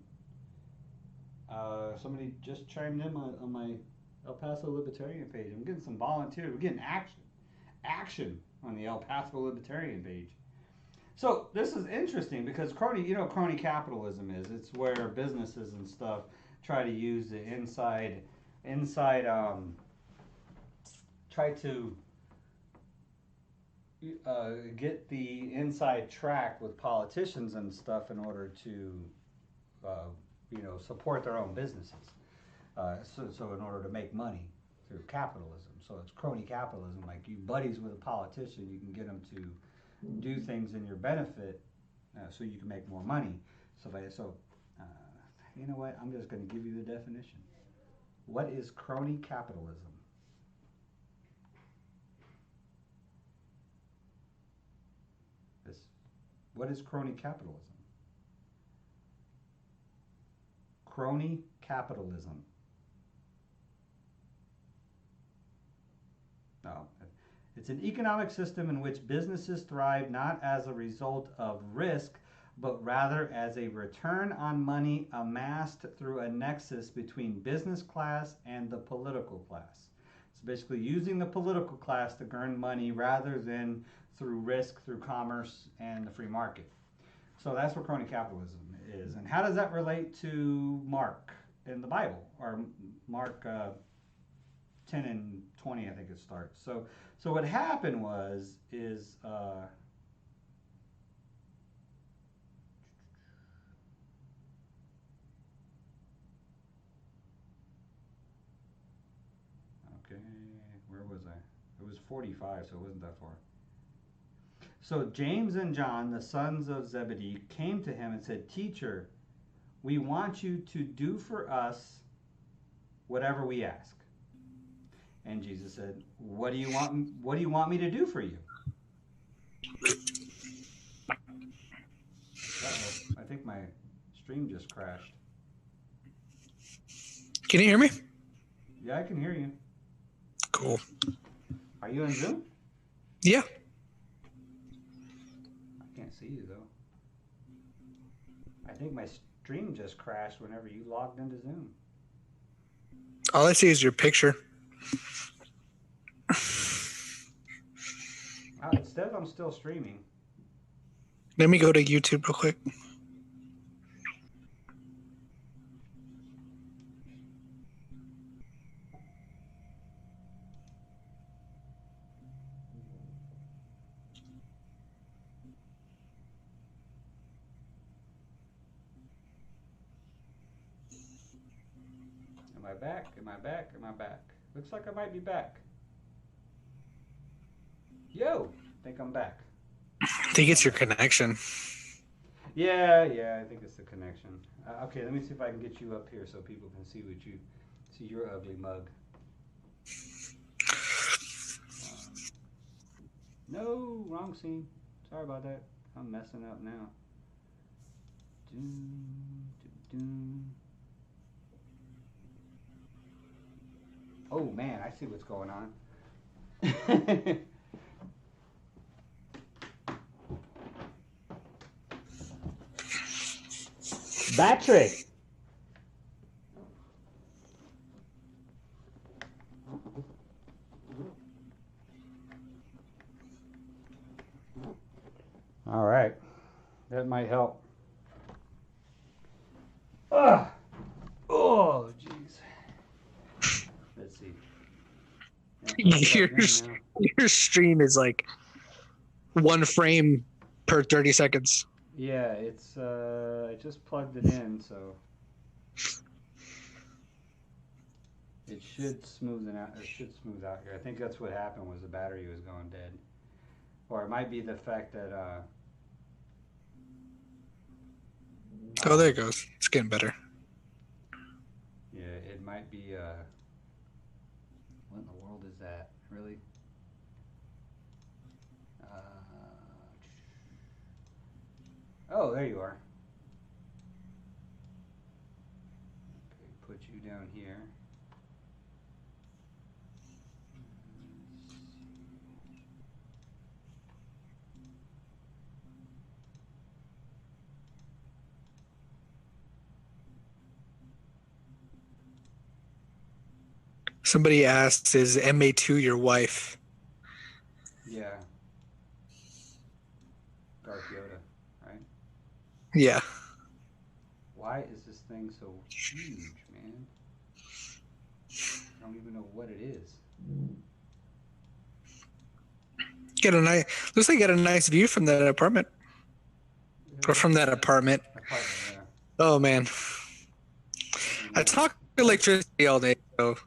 Somebody just chimed in on my El Paso Libertarian page. I'm getting some volunteers. We're getting action on the El Paso Libertarian page. So this is interesting because crony capitalism is, it's where businesses and stuff try to use the inside try to get the inside track with politicians and stuff in order to support their own businesses. So in order to make money through capitalism. So it's crony capitalism. Like, you buddies with a politician, you can get them to do things in your benefit, so you can make more money. You know what? I'm just going to give you the definition. What is crony capitalism? What is crony capitalism? Crony capitalism. No. It's an economic system in which businesses thrive not as a result of risk, but rather as a return on money amassed through a nexus between business class and the political class. It's basically using the political class to earn money rather than through risk, through commerce and the free market. So that's what crony capitalism is. And how does that relate to Mark in the Bible, or Mark 10 and 20, I think it starts. So what happened is okay, where was I? It was 45, so it wasn't that far. So James and John, the sons of Zebedee, came to him and said, "Teacher, we want you to do for us whatever we ask. And Jesus said, what do you want me to do for you? Uh-oh, I think my stream just crashed. Can you hear me? Yeah, I can hear you. Cool. Are you in Zoom? Yeah. I can't see you, though. I think my stream just crashed whenever you logged into Zoom. All I see is your picture. It says I'm still streaming. Let me go to YouTube real quick. Am I back? Am I back? Am I back? Looks like I might be back. Yo! I think I'm back. I think it's your connection. Yeah, I think it's the connection. Okay, let me see if I can get you up here so people can see your ugly mug. No, wrong scene. Sorry about that. I'm messing up now. Oh man, I see what's going on. Battery. All right, that might help. Oh, jeez. Let's see. Your stream is like 1 frame per 30 seconds. Yeah, it's I just plugged it in, so it should smoothen out. It should smooth out here. I think that's what happened, was the battery was going dead, or it might be the fact that Oh, there it goes. It's getting better. yeah, it might be what in the world is that? Really? Oh, there you are. Okay, put you down here. Somebody asked, is MA2 your wife? Yeah. Darth Yoda, right? Yeah. Why is this thing so huge, man? I don't even know what it is. Looks like you got a nice view from that apartment. Or from that apartment. Apartment, Oh man. yeah. I talk electricity all day, so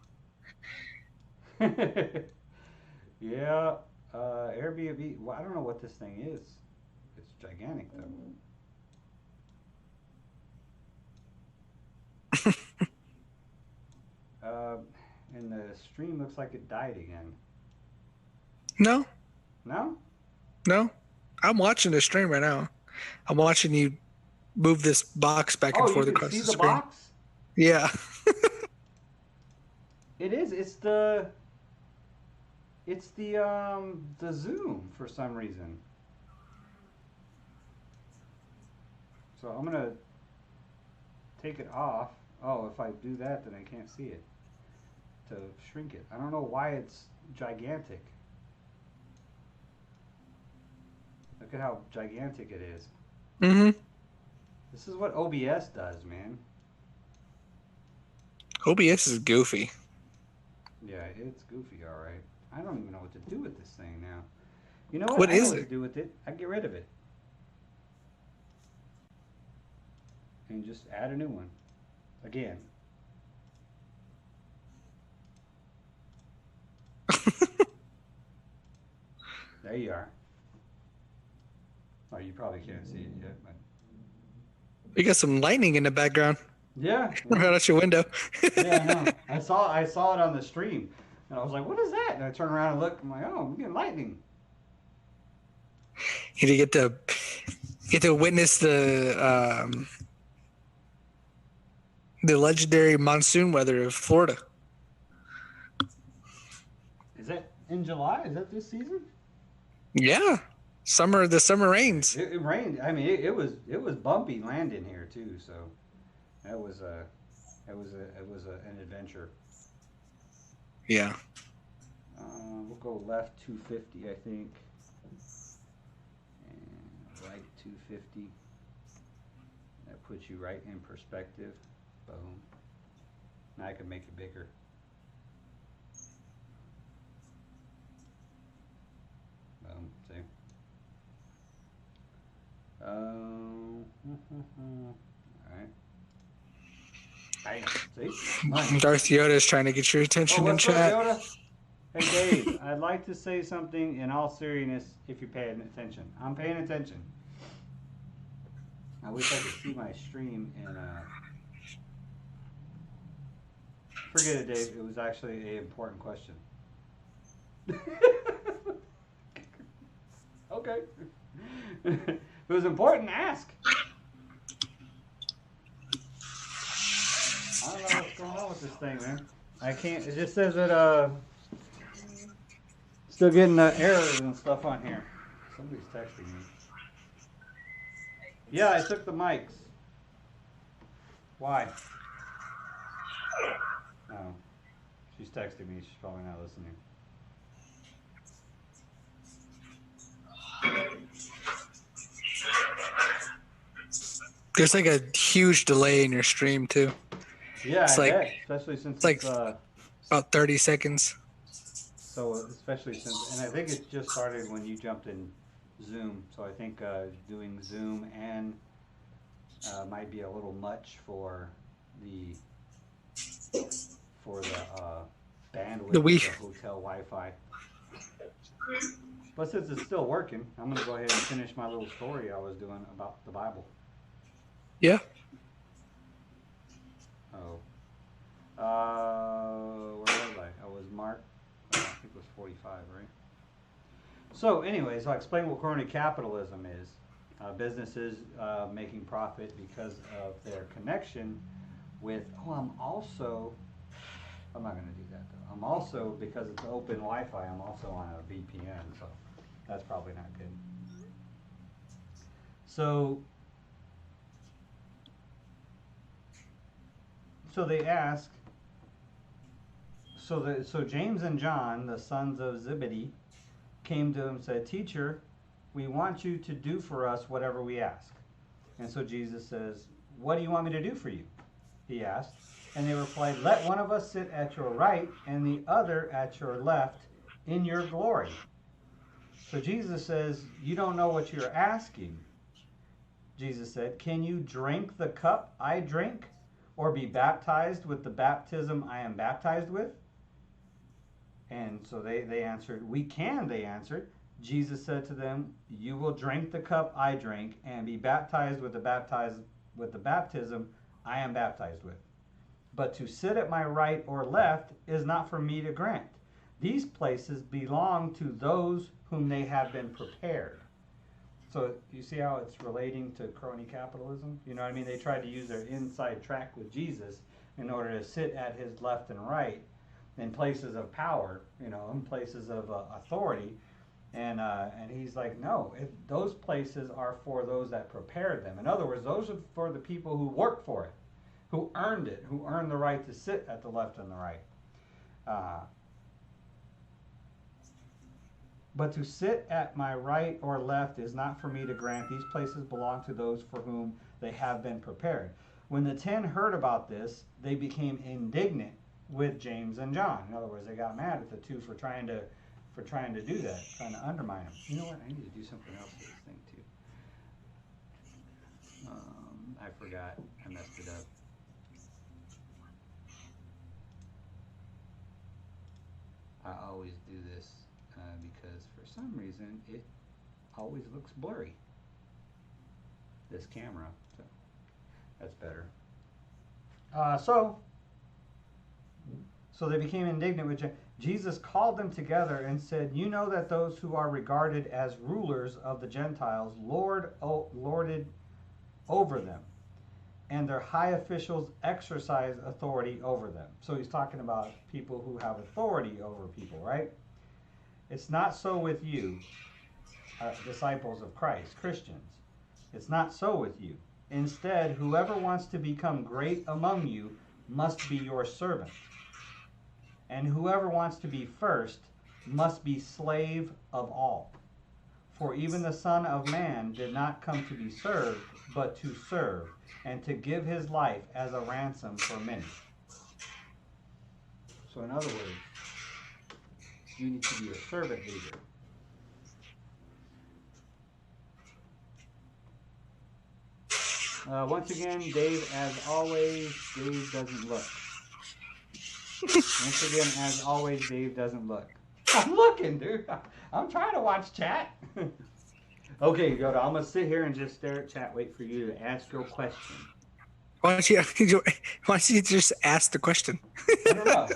Yeah, Airbnb. Well, I don't know what this thing is. It's gigantic, though. And the stream looks like it died again. No. No? I'm watching the stream right now. I'm watching you move this box back and forth you can across see the the screen. box? Yeah. It is. It's the Zoom for some reason. So I'm gonna take it off. Oh, if I do that, then I can't see it. To shrink it. I don't know why it's gigantic. Look at how gigantic it is. Mm-hmm. This is what OBS does, man. OBS is goofy. Yeah, it's goofy, all right. I don't even know what to do with this thing now. You know what? What I know is what it? to do with it. I get rid of it. And just add a new one. Again. There you are. Oh, you probably can't see it yet, but We got some lightning in the background. Yeah. Right out your window. Yeah, I know. I saw it on the stream, and I was like, "What is that?" And I turned around and looked. I'm like, "Oh, we're getting lightning." You get to witness the legendary monsoon weather of Florida. Is that in July? Is that this season? Yeah, the summer rains. It rained. I mean, it was bumpy landing here too. So that was an adventure. Yeah. We'll go left 250, I think, and right 250. That puts you right in perspective. Boom. Now I can make it bigger. Boom. See. All right. Bam. See. Nice. Darth Yoda is trying to get your attention in What's up, chat. Yoda? Hey Dave, I'd like to say something in all seriousness if you're paying attention. I'm paying attention. I wish I could see my stream and forget it, Dave. It was actually an important question. Okay. If it was important, ask. I don't know what's going on with this thing, man. I can't. It just says that still getting errors and stuff on here. Somebody's texting me. Yeah, I took the mics. Why? Oh, she's texting me. She's probably not listening. There's like a huge delay in your stream too. Yeah, It's I like- bet. Especially since it's like- it's About 30 seconds. so especially since, and I think it just started when you jumped in Zoom. So I think doing Zoom and might be a little much for the bandwidth The of Wii. the hotel Wi-Fi. But since it's still working, I'm gonna go ahead and finish my little story I was doing about the Bible. Yeah. Oh. Where was I? I was Mark. I think it was 45, right? So, anyways, I'll explain what crony capitalism is. Businesses making profit because of their connection with. Oh, I'm not going to do that though. I'm also, because it's open Wi-Fi, I'm also on a VPN, so that's probably not good. So they ask. So James and John, the sons of Zebedee, came to him and said, "Teacher, we want you to do for us whatever we ask." And so Jesus says, "What do you want me to do for you?" he asked. And they replied, "Let one of us sit at your right and the other at your left in your glory." So Jesus says, "You don't know what you're asking." Jesus said, "Can you drink the cup I drink, or be baptized with the baptism I am baptized with?" And so they answered, "We can," they answered. Jesus said to them, "You will drink the cup I drink and be baptized with the baptism I am baptized with. But to sit at my right or left is not for me to grant. These places belong to those whom they have been prepared." So you see how it's relating to crony capitalism? You know what I mean? They tried to use their inside track with Jesus in order to sit at his left and right in places of power, in places of authority. And he's like, no, those places are for those that prepared them. In other words, those are for the people who worked for it, who earned it, who earned the right to sit at the left and the right. But to sit at my right or left is not for me to grant. These places belong to those for whom they have been prepared. When the 10 heard about this, they became indignant with James and John. In other words, they got mad at the two for trying to do that, trying to undermine them. You know what? I need to do something else to this thing too. I forgot. I messed it up. I always do this because for some reason it always looks blurry. This camera, so that's better. So they became indignant with Jesus. Called them together and said, "You know that those who are regarded as rulers of the Gentiles lorded over them, and their high officials exercise authority over them." So he's talking about people who have authority over people, right? It's not so with you, disciples of Christ, Christians. It's not so with you. Instead, whoever wants to become great among you must be your servant. And whoever wants to be first must be slave of all. For even the Son of Man did not come to be served, but to serve, and to give his life as a ransom for many. So in other words, you need to be a servant leader. Once again, Dave, as always, Dave doesn't look. Once again, as always, Dave doesn't look. I'm looking, dude. I'm trying to watch chat. Okay, Yoda, I'm going to sit here and just stare at chat, wait for you to ask your question. Why don't you just ask the question? I don't know.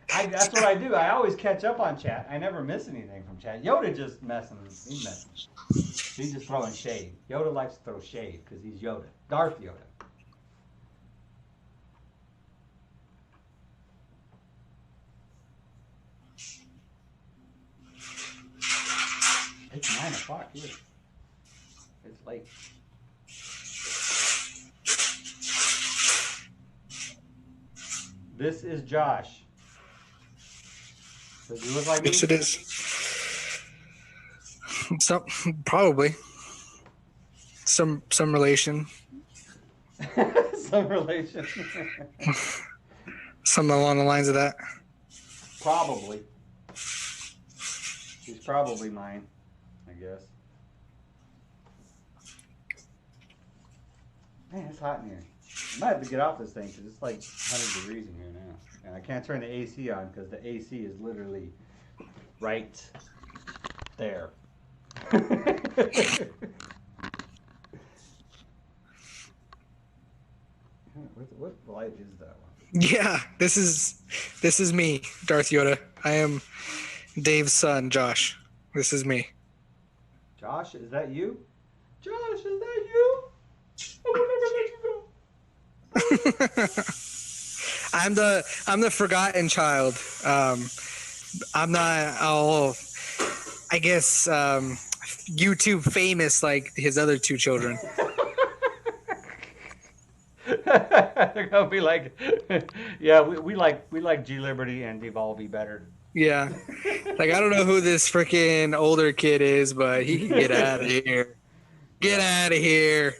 That's what I do. I always catch up on chat. I never miss anything from chat. Yoda just messing. He's messing. He's just throwing shade. Yoda likes to throw shade because he's Yoda. Darth Yoda. It's 9 o'clock here. It's late. This is Josh. Does he look like me? Yes, it is. Probably. Some relation. Some relation. Something along the lines of that. Probably. He's probably mine, I guess. Man, it's hot in here. I might have to get off this thing because it's like 100 degrees in here now. And I can't turn the AC on because the AC is literally right there. What light is that one? Yeah, this is me, Darth Yoda. I am Dave's son, Josh. This is me. Josh, is that you? Josh, is that you? I will never let you go. I'm the forgotten child. I'm not all, I guess, YouTube famous like his other two children. They're gonna be like, yeah, we like G Liberty and Devolve better. Yeah, like I don't know who this freaking older kid is, but he can get out of here. Get out of here.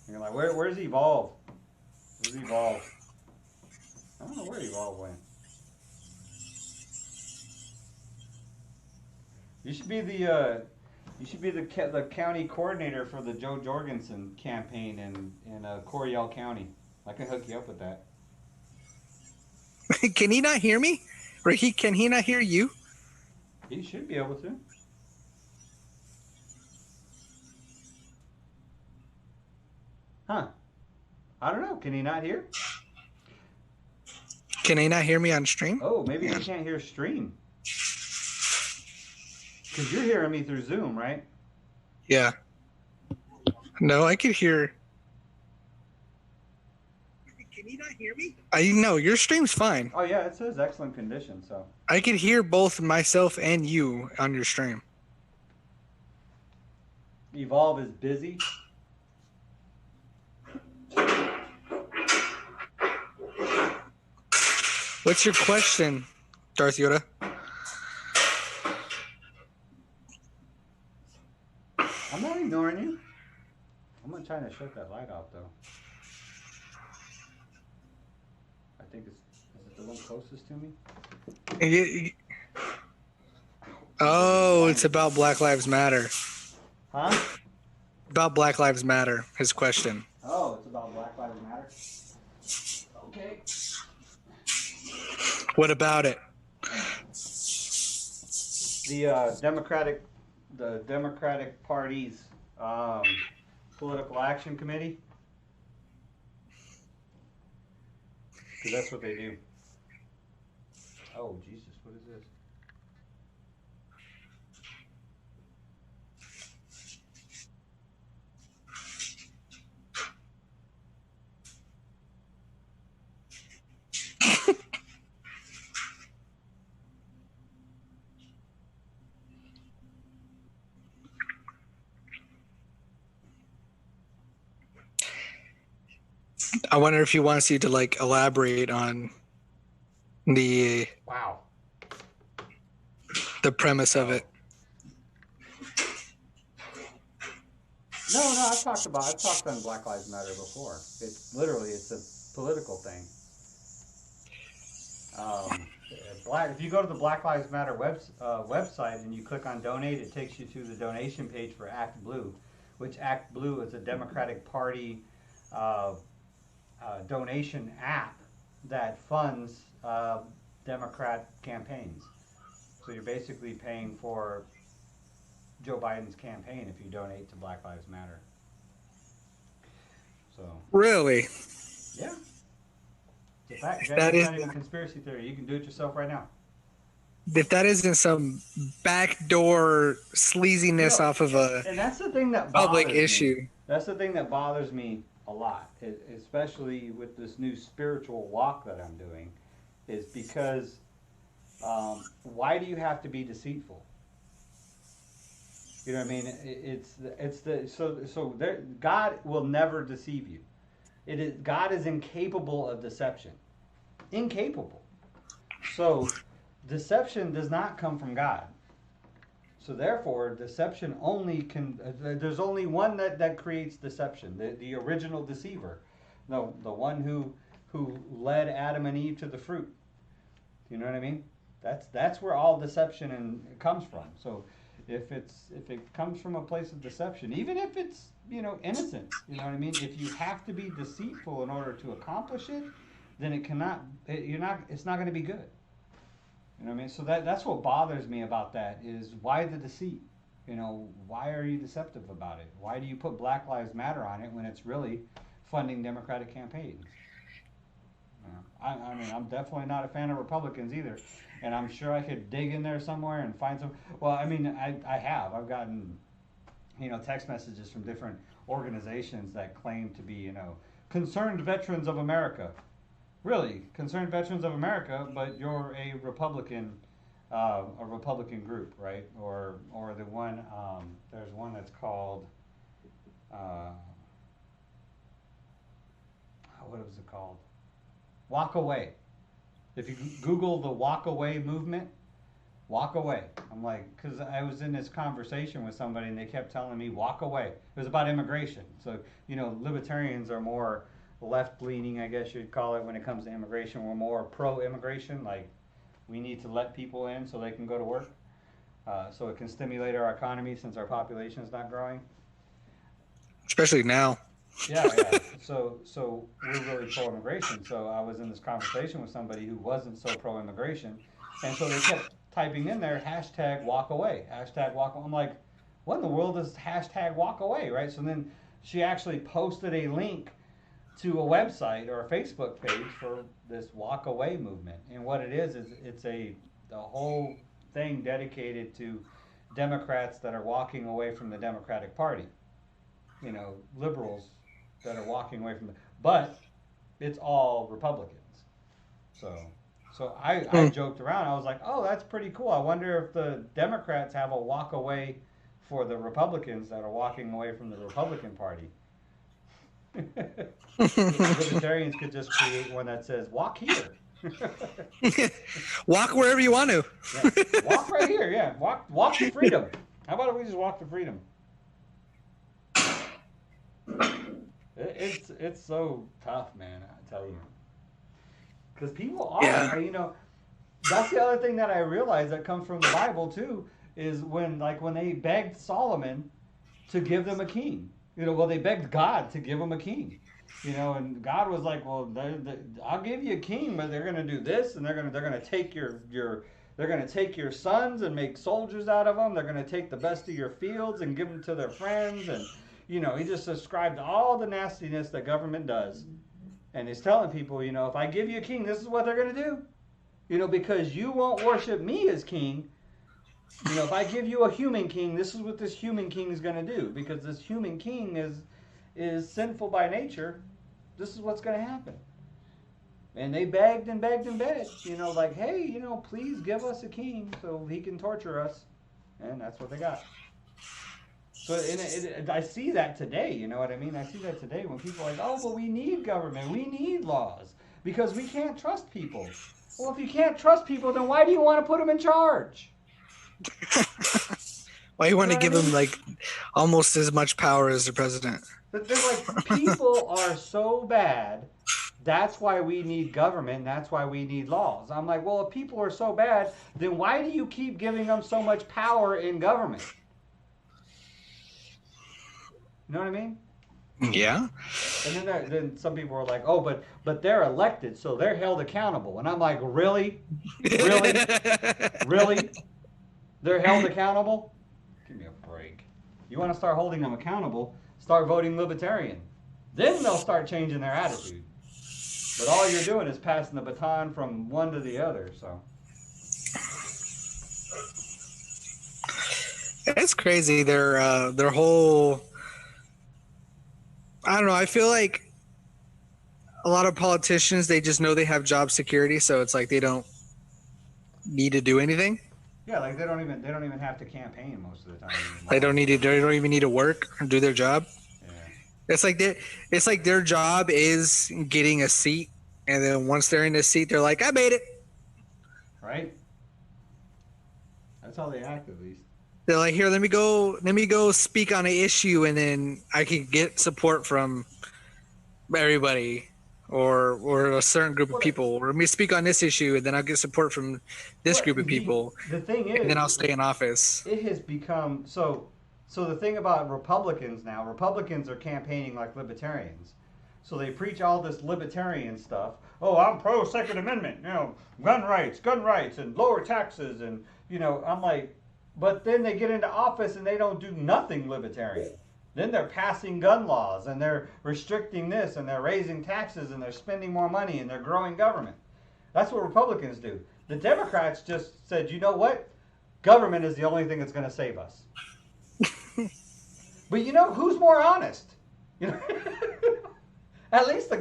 You're like, where's Evolve? Where's Evolve? I don't know where Evolve went. You should be the county coordinator for the Joe Jorgensen campaign in Coryell County. I can hook you up with that. Can he not hear me? Or can he not hear you? He should be able to. Huh. I don't know. Can he not hear? Can he not hear me on stream? Oh, maybe he can't hear stream. Because you're hearing me through Zoom, right? Yeah. No, I could hear. Can you not hear me? I know your stream's fine. Oh yeah, it says excellent condition, so. I could hear both myself and you on your stream. Evolve is busy. What's your question, Darth Yoda? I'm not ignoring you. I'm gonna try to shut that light off though. I think is it the one closest to me? Oh, it's about Black Lives Matter. Huh? About Black Lives Matter, his question. Oh, it's about Black Lives Matter? Okay. What about it? The Democratic Party's Political Action Committee Because that's what they do. Oh, Jesus, what is this? I wonder if he wants you to like elaborate on the Wow. premise of it. No, I've talked on Black Lives Matter before. It's a political thing. If you go to the Black Lives Matter website and you click on donate, it takes you to the donation page for Act Blue, which Act Blue is a Democratic Party donation app that funds Democrat campaigns. So you're basically paying for Joe Biden's campaign if you donate to Black Lives Matter. So Really? yeah, it's a fact. That That's is- not even conspiracy theory. You can do it yourself right now. If that isn't some backdoor sleaziness No, off of a And that's the thing that public bothers me. issue. That's the thing that bothers me a lot, especially with this new spiritual walk that I'm doing, is because why do you have to be deceitful? You know what I mean? God will never deceive you. God is incapable of deception. Incapable. So deception does not come from God. So therefore, deception only can. There's only one that creates deception. The original deceiver, the one who led Adam and Eve to the fruit. You know what I mean? That's where all deception comes from. So if it comes from a place of deception, even if it's innocent, you know what I mean? If you have to be deceitful in order to accomplish it, then it's not going to be good. You know what I mean? So that's what bothers me about that is why the deceit? Why are you deceptive about it? Why do you put Black Lives Matter on it when it's really funding Democratic campaigns? I mean, I'm definitely not a fan of Republicans either, and I'm sure I could dig in there somewhere and find some. Well, I mean, I've gotten, text messages from different organizations that claim to be, concerned veterans of America. Really, concerned veterans of America, but you're a Republican group, right? Or the one, there's one that's called, what was it called? Walk Away. If you Google the Walk Away movement, walk away. I'm like, because I was in this conversation with somebody and they kept telling me, walk away. It was about immigration. So, libertarians are more left-leaning, I guess you'd call it, when it comes to immigration. We're more pro-immigration, like we need to let people in so they can go to work, so it can stimulate our economy since our population is not growing. Especially now. Yeah. So we're really pro-immigration. So I was in this conversation with somebody who wasn't so pro-immigration, and so they kept typing in there #walk away, #walk away. I'm like, what in the world is #walk away, right? So then she actually posted a link to a website or a Facebook page for this walk away movement. And what it is it's the whole thing dedicated to Democrats that are walking away from the Democratic Party. Liberals that are walking away from but it's all Republicans. So I joked around. I was like, oh, that's pretty cool. I wonder if the Democrats have a walk away for the Republicans that are walking away from the Republican Party. Libertarians could just create one that says walk here. Walk wherever you want to. Yeah. Walk right here, yeah. Walk to freedom. How about if we just walk to freedom? It's so tough, man, I tell you. Because people are, that's the other thing that I realized that comes from the Bible too, is when they begged Solomon to give them a king. They begged God to give them a king. And God was like, well, I'll give you a king, but they're going to do this, and they're going to take they're going to take your sons and make soldiers out of them. They're going to take the best of your fields and give them to their friends, and he just described all the nastiness that government does. And it's telling people, if I give you a king, this is what they're going to do. Because you won't worship me as king. If I give you a human king, this is what this human king is going to do. Because this human king is sinful by nature. This is what's going to happen. And they begged and begged and begged, like, hey, please give us a king so he can torture us. And that's what they got. So I see that today, you know what I mean? I see that today when people are like, oh, but we need government, we need laws, because we can't trust people. Well, if you can't trust people, then why do you want to put them in charge? Why you want to give them, like, almost as much power as the president? But they're like, people are so bad, that's why we need government, and that's why we need laws. I'm like, well, if people are so bad, then why do you keep giving them so much power in government? You know what I mean? Yeah. And then some people are like, oh, but they're elected, so they're held accountable. And I'm like, really? Really? Really? They're held accountable? Give me a break. You want to start holding them accountable, start voting Libertarian. Then they'll start changing their attitude. But all you're doing is passing the baton from one to the other, so. It's crazy. Their whole... I don't know. I feel like a lot of politicians, they just know they have job security, so it's like they don't need to do anything. Yeah, like they don't even have to campaign most of the time anymore. They don't even need to work or do their job. Yeah. It's like their job is getting a seat, and then once they're in a seat, they're like, I made it. Right? That's how they act, at least. They're like, here, let me go speak on an issue, and then I can get support from everybody or a certain group of people. Or let me speak on this issue, and then I'll get support from this group of people. The thing is, and then I'll stay in office. It has become so the thing about Republicans now, Republicans are campaigning like libertarians. So they preach all this libertarian stuff. Oh, I'm pro Second Amendment, gun rights and lower taxes, and I'm like, but then they get into office and they don't do nothing libertarian. Then they're passing gun laws and they're restricting this and they're raising taxes and they're spending more money and they're growing government. That's what Republicans do. The Democrats just said, you know what? Government is the only thing that's going to save us. But who's more honest? At least the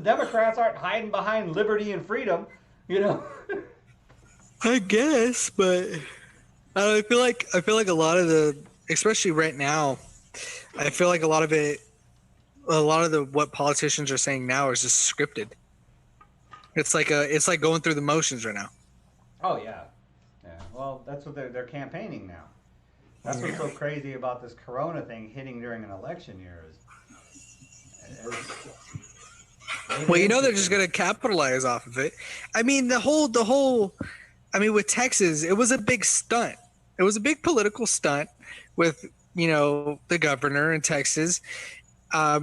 Democrats aren't hiding behind liberty and freedom, I guess, but I feel like a lot of the, especially right now, I feel like a lot of what politicians are saying now is just scripted. It's like going through the motions right now. Oh yeah. Well, that's what they're campaigning now. That's what's so crazy about this Corona thing hitting during an election year is. Well, they're just gonna capitalize off of it. I mean, the whole. I mean, with Texas, it was a big stunt. It was a big political stunt with, the governor in Texas,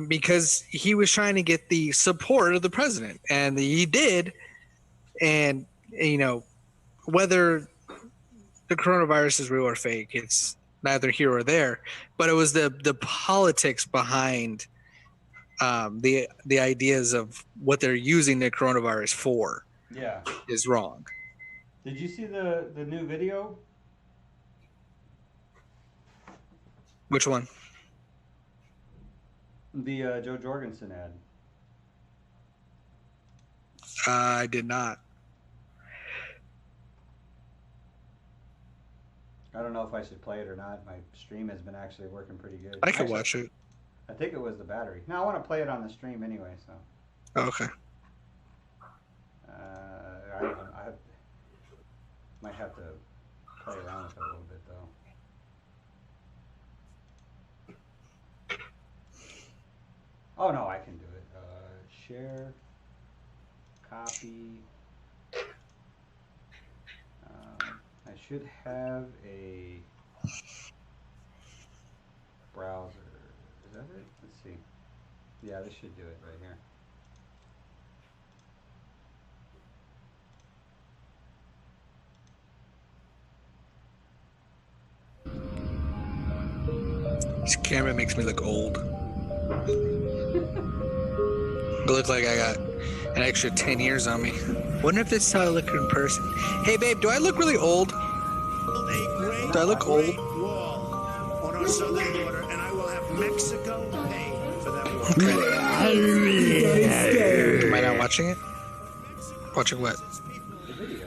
because he was trying to get the support of the president, and he did. And, whether the coronavirus is real or fake, it's neither here or there. But it was the politics behind the ideas of what they're using the coronavirus for. Yeah, is wrong. Did you see the new video? Which one? The Joe Jorgensen ad. I did not. I don't know if I should play it or not. My stream has been actually working pretty good. I could watch it. I think it was the battery. No, I want to play it on the stream anyway, so. Oh, okay. I might have to play around with it a little bit, though. Oh, no, I can do it. Share, copy. I should have a browser. Is that it? Let's see. Yeah, this should do it right here. This camera makes me look old. look like I got an extra 10 years on me. Wonder if this is how I look in person. Hey, babe, do I look really old? Do I look old? Wall on our southern border, and I will have Mexico pay for that wall. Am I not watching it? Watching what? The video.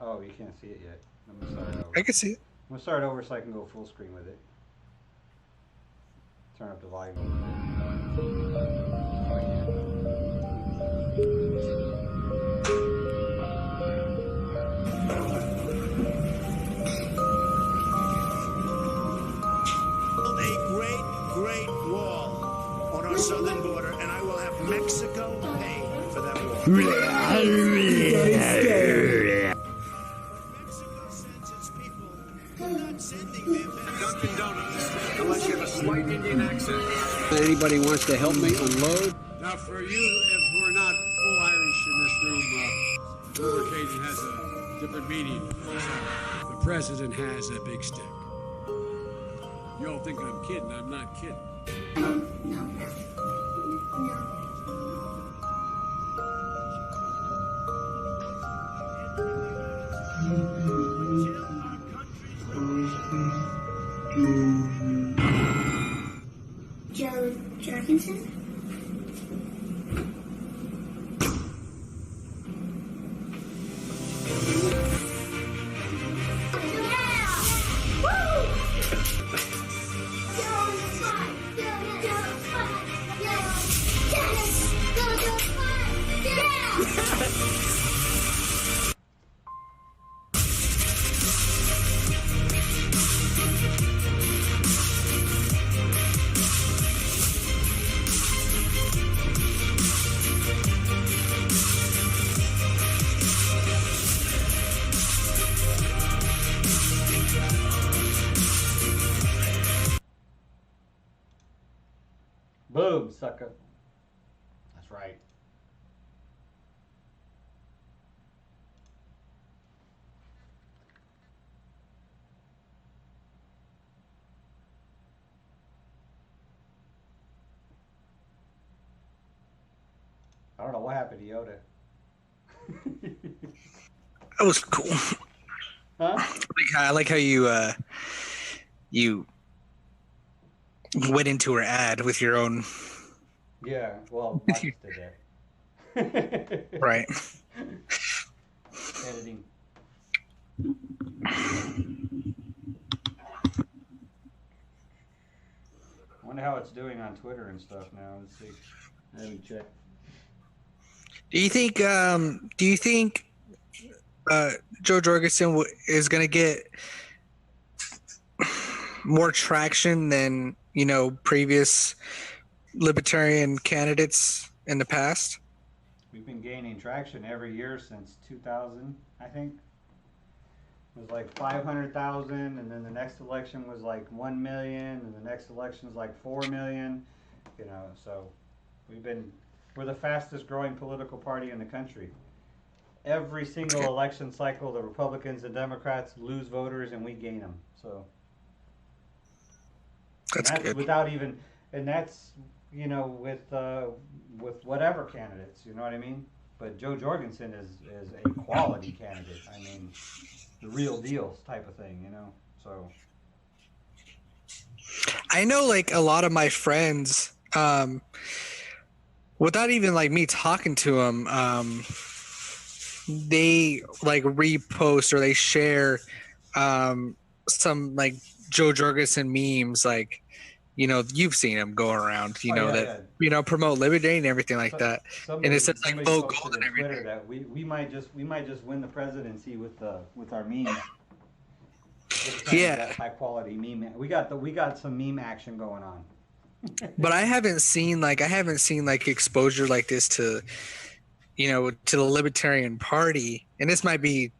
Oh, you can't see it yet. I'm gonna start over. I can see it. I'm gonna start over so I can go full screen with it. Turn up the volume. Oh, I can't. A great wall on our southern border, and I will have Mexico pay for that wall. Mexico sends its people. They're not sending them back. Dunkin' Donuts, unless you have a slight Indian accent. Anybody wants to help me unload? Now, for you, if we're not full Irish in this room, lubricating has a different meaning. The president has a big stick. Y'all think I'm kidding. I'm not kidding. Joe Jorgensen? Boom, sucker. That's right. I don't know what happened to Yoda. That was cool. Huh? I like how you went into her ad with your own. Yeah, well, Marcus did that. Right. Editing. I wonder how it's doing on Twitter and stuff now. Let's see. I haven't checked. Do you think Joe Jorgensen is going to get more traction than, previous libertarian candidates in the past? We've been gaining traction every year since 2000, I think. It was like 500,000, and then the next election was like 1 million, and the next election was like 4 million. So we're the fastest growing political party in the country. Every single election cycle, the Republicans and Democrats lose voters, and we gain them. So that's good. Without even, and that's with whatever candidates, you know what I mean. But Joe Jorgensen is a quality candidate. I mean, the real deal type of thing, So I know, like, a lot of my friends, without even like me talking to them, they like repost or they share some like Joe Jorgensen memes, like, you've seen them go around, promote liberty and everything like that. And it says like vote gold and everything. That we might just win the presidency with our memes. Yeah, that high quality meme. We got some meme action going on. But I haven't seen like exposure like this to the Libertarian Party, and this might be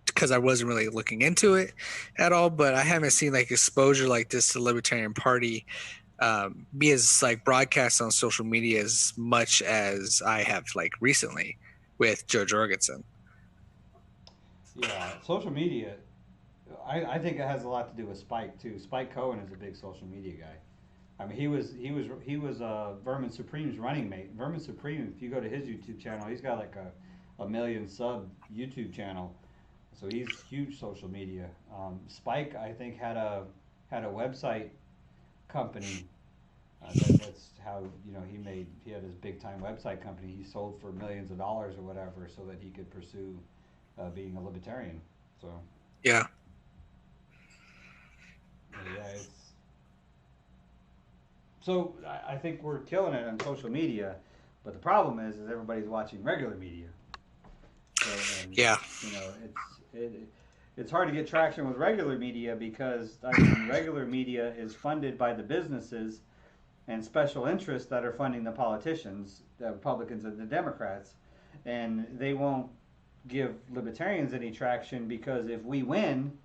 because I wasn't really looking into it at all, but I haven't seen like exposure like this to the Libertarian Party be as like broadcast on social media as much as I have like recently with Joe Jorgensen. Yeah, social media. I think it has a lot to do with Spike too. Spike Cohen is a big social media guy. I mean, he was Vermin Supreme's running mate. Vermin Supreme, if you go to his YouTube channel, he's got like a million sub YouTube channel, so he's huge social media. Spike, I think, had a website company. That's how he had his big time website company. He sold for millions of dollars or whatever, so that he could pursue being a libertarian. So Yeah. it's. So I think we're killing it on social media, but the problem is everybody's watching regular media. So, Yeah. It's hard to get traction with regular media because I mean, regular media is funded by the businesses and special interests that are funding the politicians, the Republicans and the Democrats, and they won't give libertarians any traction because if we win,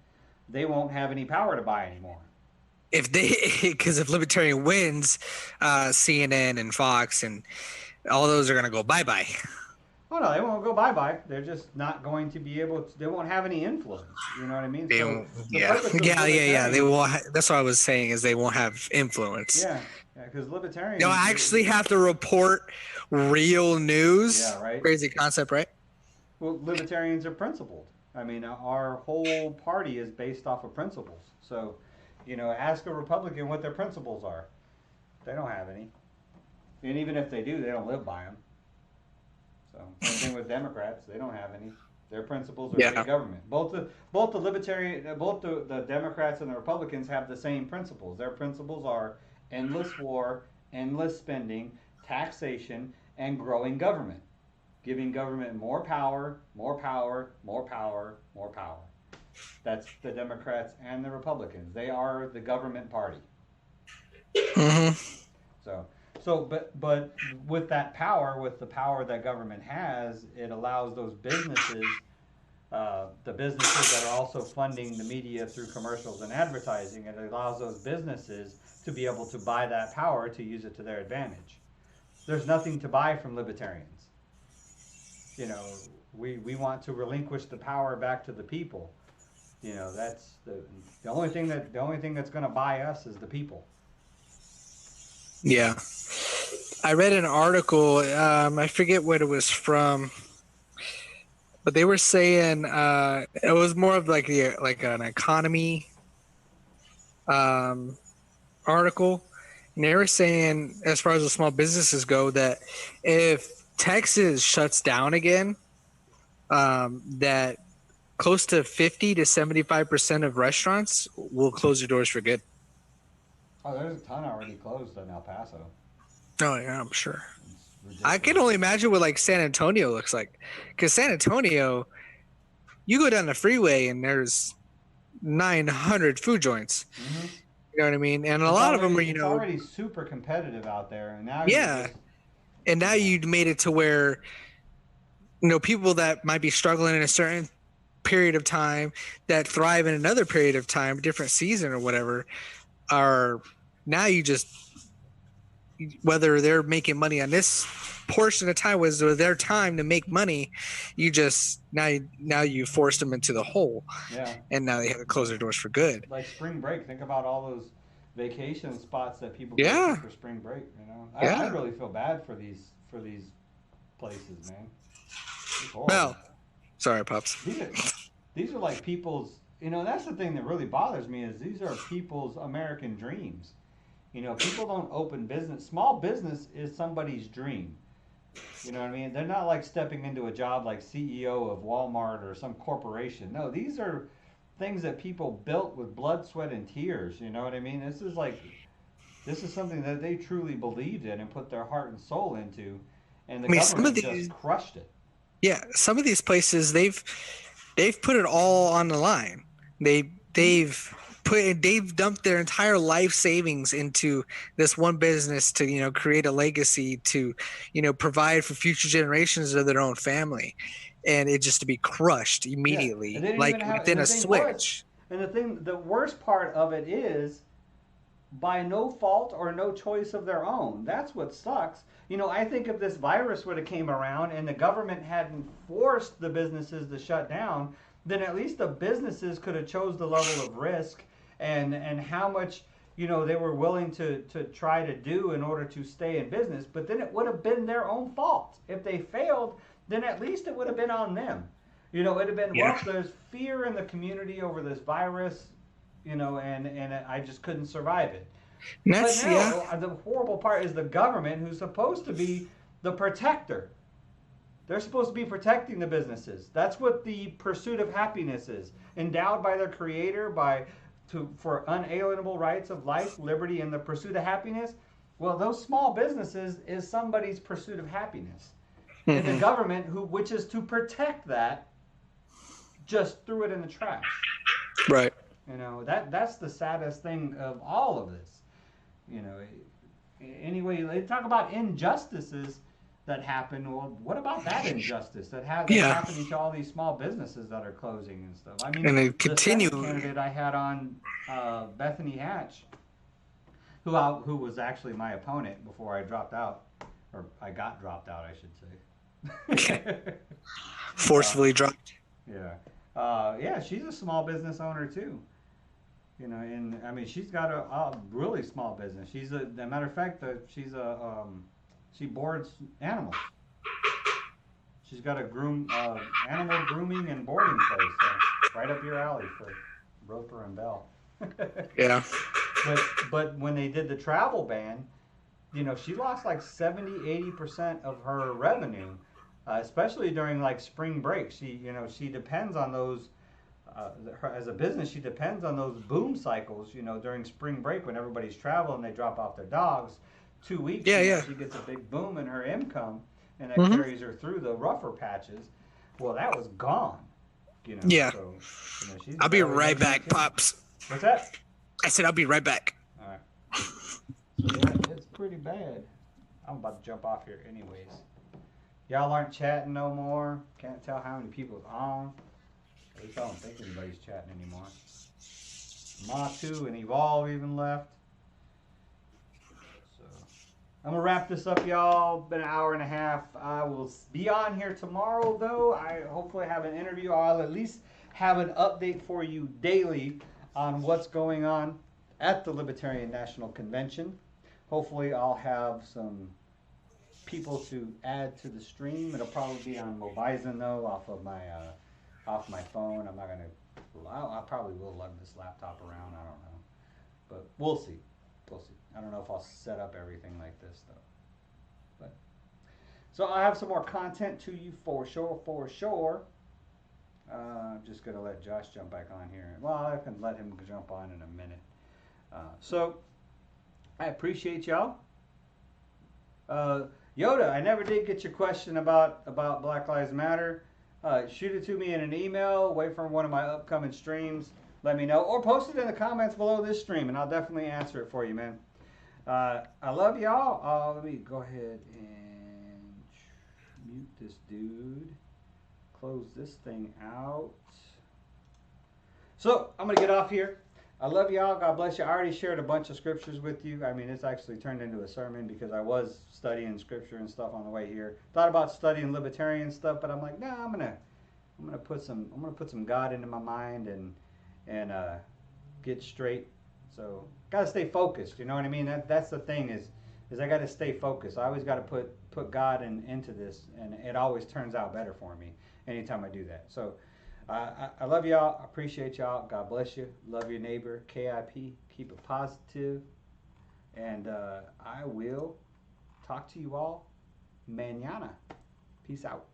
they won't have any power to buy anymore. Because if Libertarian wins, CNN and Fox and all those are going to go bye-bye. Oh no, they won't go bye-bye. They're just not going to be able to, they won't have any influence. You know what I mean? They won't, yeah. They won't. That's what I was saying is they won't have influence. Yeah, because libertarians. They'll actually have to report real news. Yeah, right. Crazy concept, right? Well, libertarians are principled. I mean, our whole party is based off of principles. So, ask a Republican what their principles are. They don't have any. And even if they do, they don't live by them. So, same thing with Democrats. They don't have any. Their principles are big government. Both the Democrats and the Republicans have the same principles. Their principles are endless war, endless spending, taxation, and growing government. Giving government more power, more power, more power, more power. That's the Democrats and the Republicans. They are the government party. Mm-hmm. But with that power, with the power that government has, it allows those businesses, the businesses that are also funding the media through commercials and advertising, it allows those businesses to be able to buy that power to use it to their advantage. There's nothing to buy from libertarians. We want to relinquish the power back to the people. That's the only thing that's going to buy us is the people. Yeah. I read an article, I forget what it was from, but they were saying it was more of like an economy article, and they were saying, as far as the small businesses go, that if Texas shuts down again, that close to 50 to 75% of restaurants will close their doors for good. Oh, there's a ton already closed in El Paso. Oh yeah, I'm sure. I can only imagine what like San Antonio looks like, because San Antonio, you go down the freeway and there's 900 food joints. Mm-hmm. You know what I mean? And a lot of them are, it's already super competitive out there, and now and now you made it to where people that might be struggling in a certain period of time that thrive in another period of time, different season or whatever, are now you just, whether they're making money on this portion of time was their time to make money, you just now you forced them into the hole. Yeah. And now they have to close their doors for good. Like spring break, think about all those vacation spots that people go to for spring break. I really feel bad for these places, man. Well, sorry, Pops. These are like people's. That's the thing that really bothers me is these are people's American dreams. People don't open business. Small business is somebody's dream. You know what I mean? They're not like stepping into a job like CEO of Walmart or some corporation. No, these are things that people built with blood, sweat, and tears. You know what I mean? This is something that they truly believed in and put their heart and soul into, and the government just crushed it. Yeah, some of these places they've put it all on the line. They've dumped their entire life savings into this one business to create a legacy to provide for future generations of their own family, and it just to be crushed immediately, within a switch. And the worst part of it is by no fault or no choice of their own. That's what sucks. I think if this virus would have came around and the government hadn't forced the businesses to shut down, then at least the businesses could have chose the level of risk and how much they were willing to try to do in order to stay in business, but then it would have been their own fault. If they failed, then at least it would have been on them. It would have been, well, there's fear in the community over this virus, and I just couldn't survive it. But now, the horrible part is the government, who's supposed to be the protector. They're supposed to be protecting the businesses. That's what the pursuit of happiness is. Endowed by their creator for unalienable rights of life, liberty, and the pursuit of happiness. Well, those small businesses is somebody's pursuit of happiness. And the government, which is to protect that, just threw it in the trash. Right. That's the saddest thing of all of this. Anyway, they talk about injustices that happen. Well, what about that injustice that's happening to all these small businesses that are closing and stuff? I mean, and they continue. The candidate I had on, Bethany Hatch, who was actually my opponent before I dropped out, or I got dropped out, I should say. Forcefully dropped. Yeah, she's a small business owner too. And I mean, she's got a really small business. She's a matter of fact, she boards animals. She's got a animal grooming and boarding place, so right up your alley for Roper and Bell. Yeah. But when they did the travel ban, she lost like 70-80% of her revenue, especially during like spring break. She depends on those. As a business, she depends on those boom cycles. During spring break when everybody's traveling, they drop off their dogs. 2 weeks, she gets a big boom in her income, and that carries her through the rougher patches. Well, that was gone. Yeah. So, I'll be right back, Pops. What's that? I said I'll be right back. All right. Yeah, it's pretty bad. I'm about to jump off here anyways. Y'all aren't chatting no more. Can't tell how many people's on. At least I don't think anybody's chatting anymore. Matu and Evolve even left. So I'm gonna wrap this up, y'all. Been an hour and a half. I will be on here tomorrow, though. I hopefully have an interview. I'll at least have an update for you daily on what's going on at the Libertarian National Convention. Hopefully, I'll have some people to add to the stream. It'll probably be on Mobizen though, off my phone. I'm not gonna. I probably will lug this laptop around. I don't know, but we'll see. We'll see. I don't know if I'll set up everything like this though. But so I have some more content to you for sure. For sure. I'm just gonna let Josh jump back on here. Well, I can let him jump on in a minute. So I appreciate y'all. Yoda, I never did get your question about Black Lives Matter. Shoot it to me in an email. Wait for one of my upcoming streams. Let me know. Or post it in the comments below this stream, and I'll definitely answer it for you, man. I love y'all. Let me go ahead and mute this dude. Close this thing out. So, I'm going to get off here. I love y'all. God bless you. I already shared a bunch of scriptures with you. I mean, it's actually turned into a sermon because I was studying scripture and stuff on the way here. Thought about studying libertarian stuff, but I'm like, nah, I'm gonna put some God into my mind and get straight. So, gotta stay focused. You know what I mean? That's the thing is I gotta stay focused. I always gotta put God into this, and it always turns out better for me anytime I do that. So. I love y'all. I appreciate y'all. God bless you. Love your neighbor. KIP. Keep it positive. And I will talk to you all mañana. Peace out.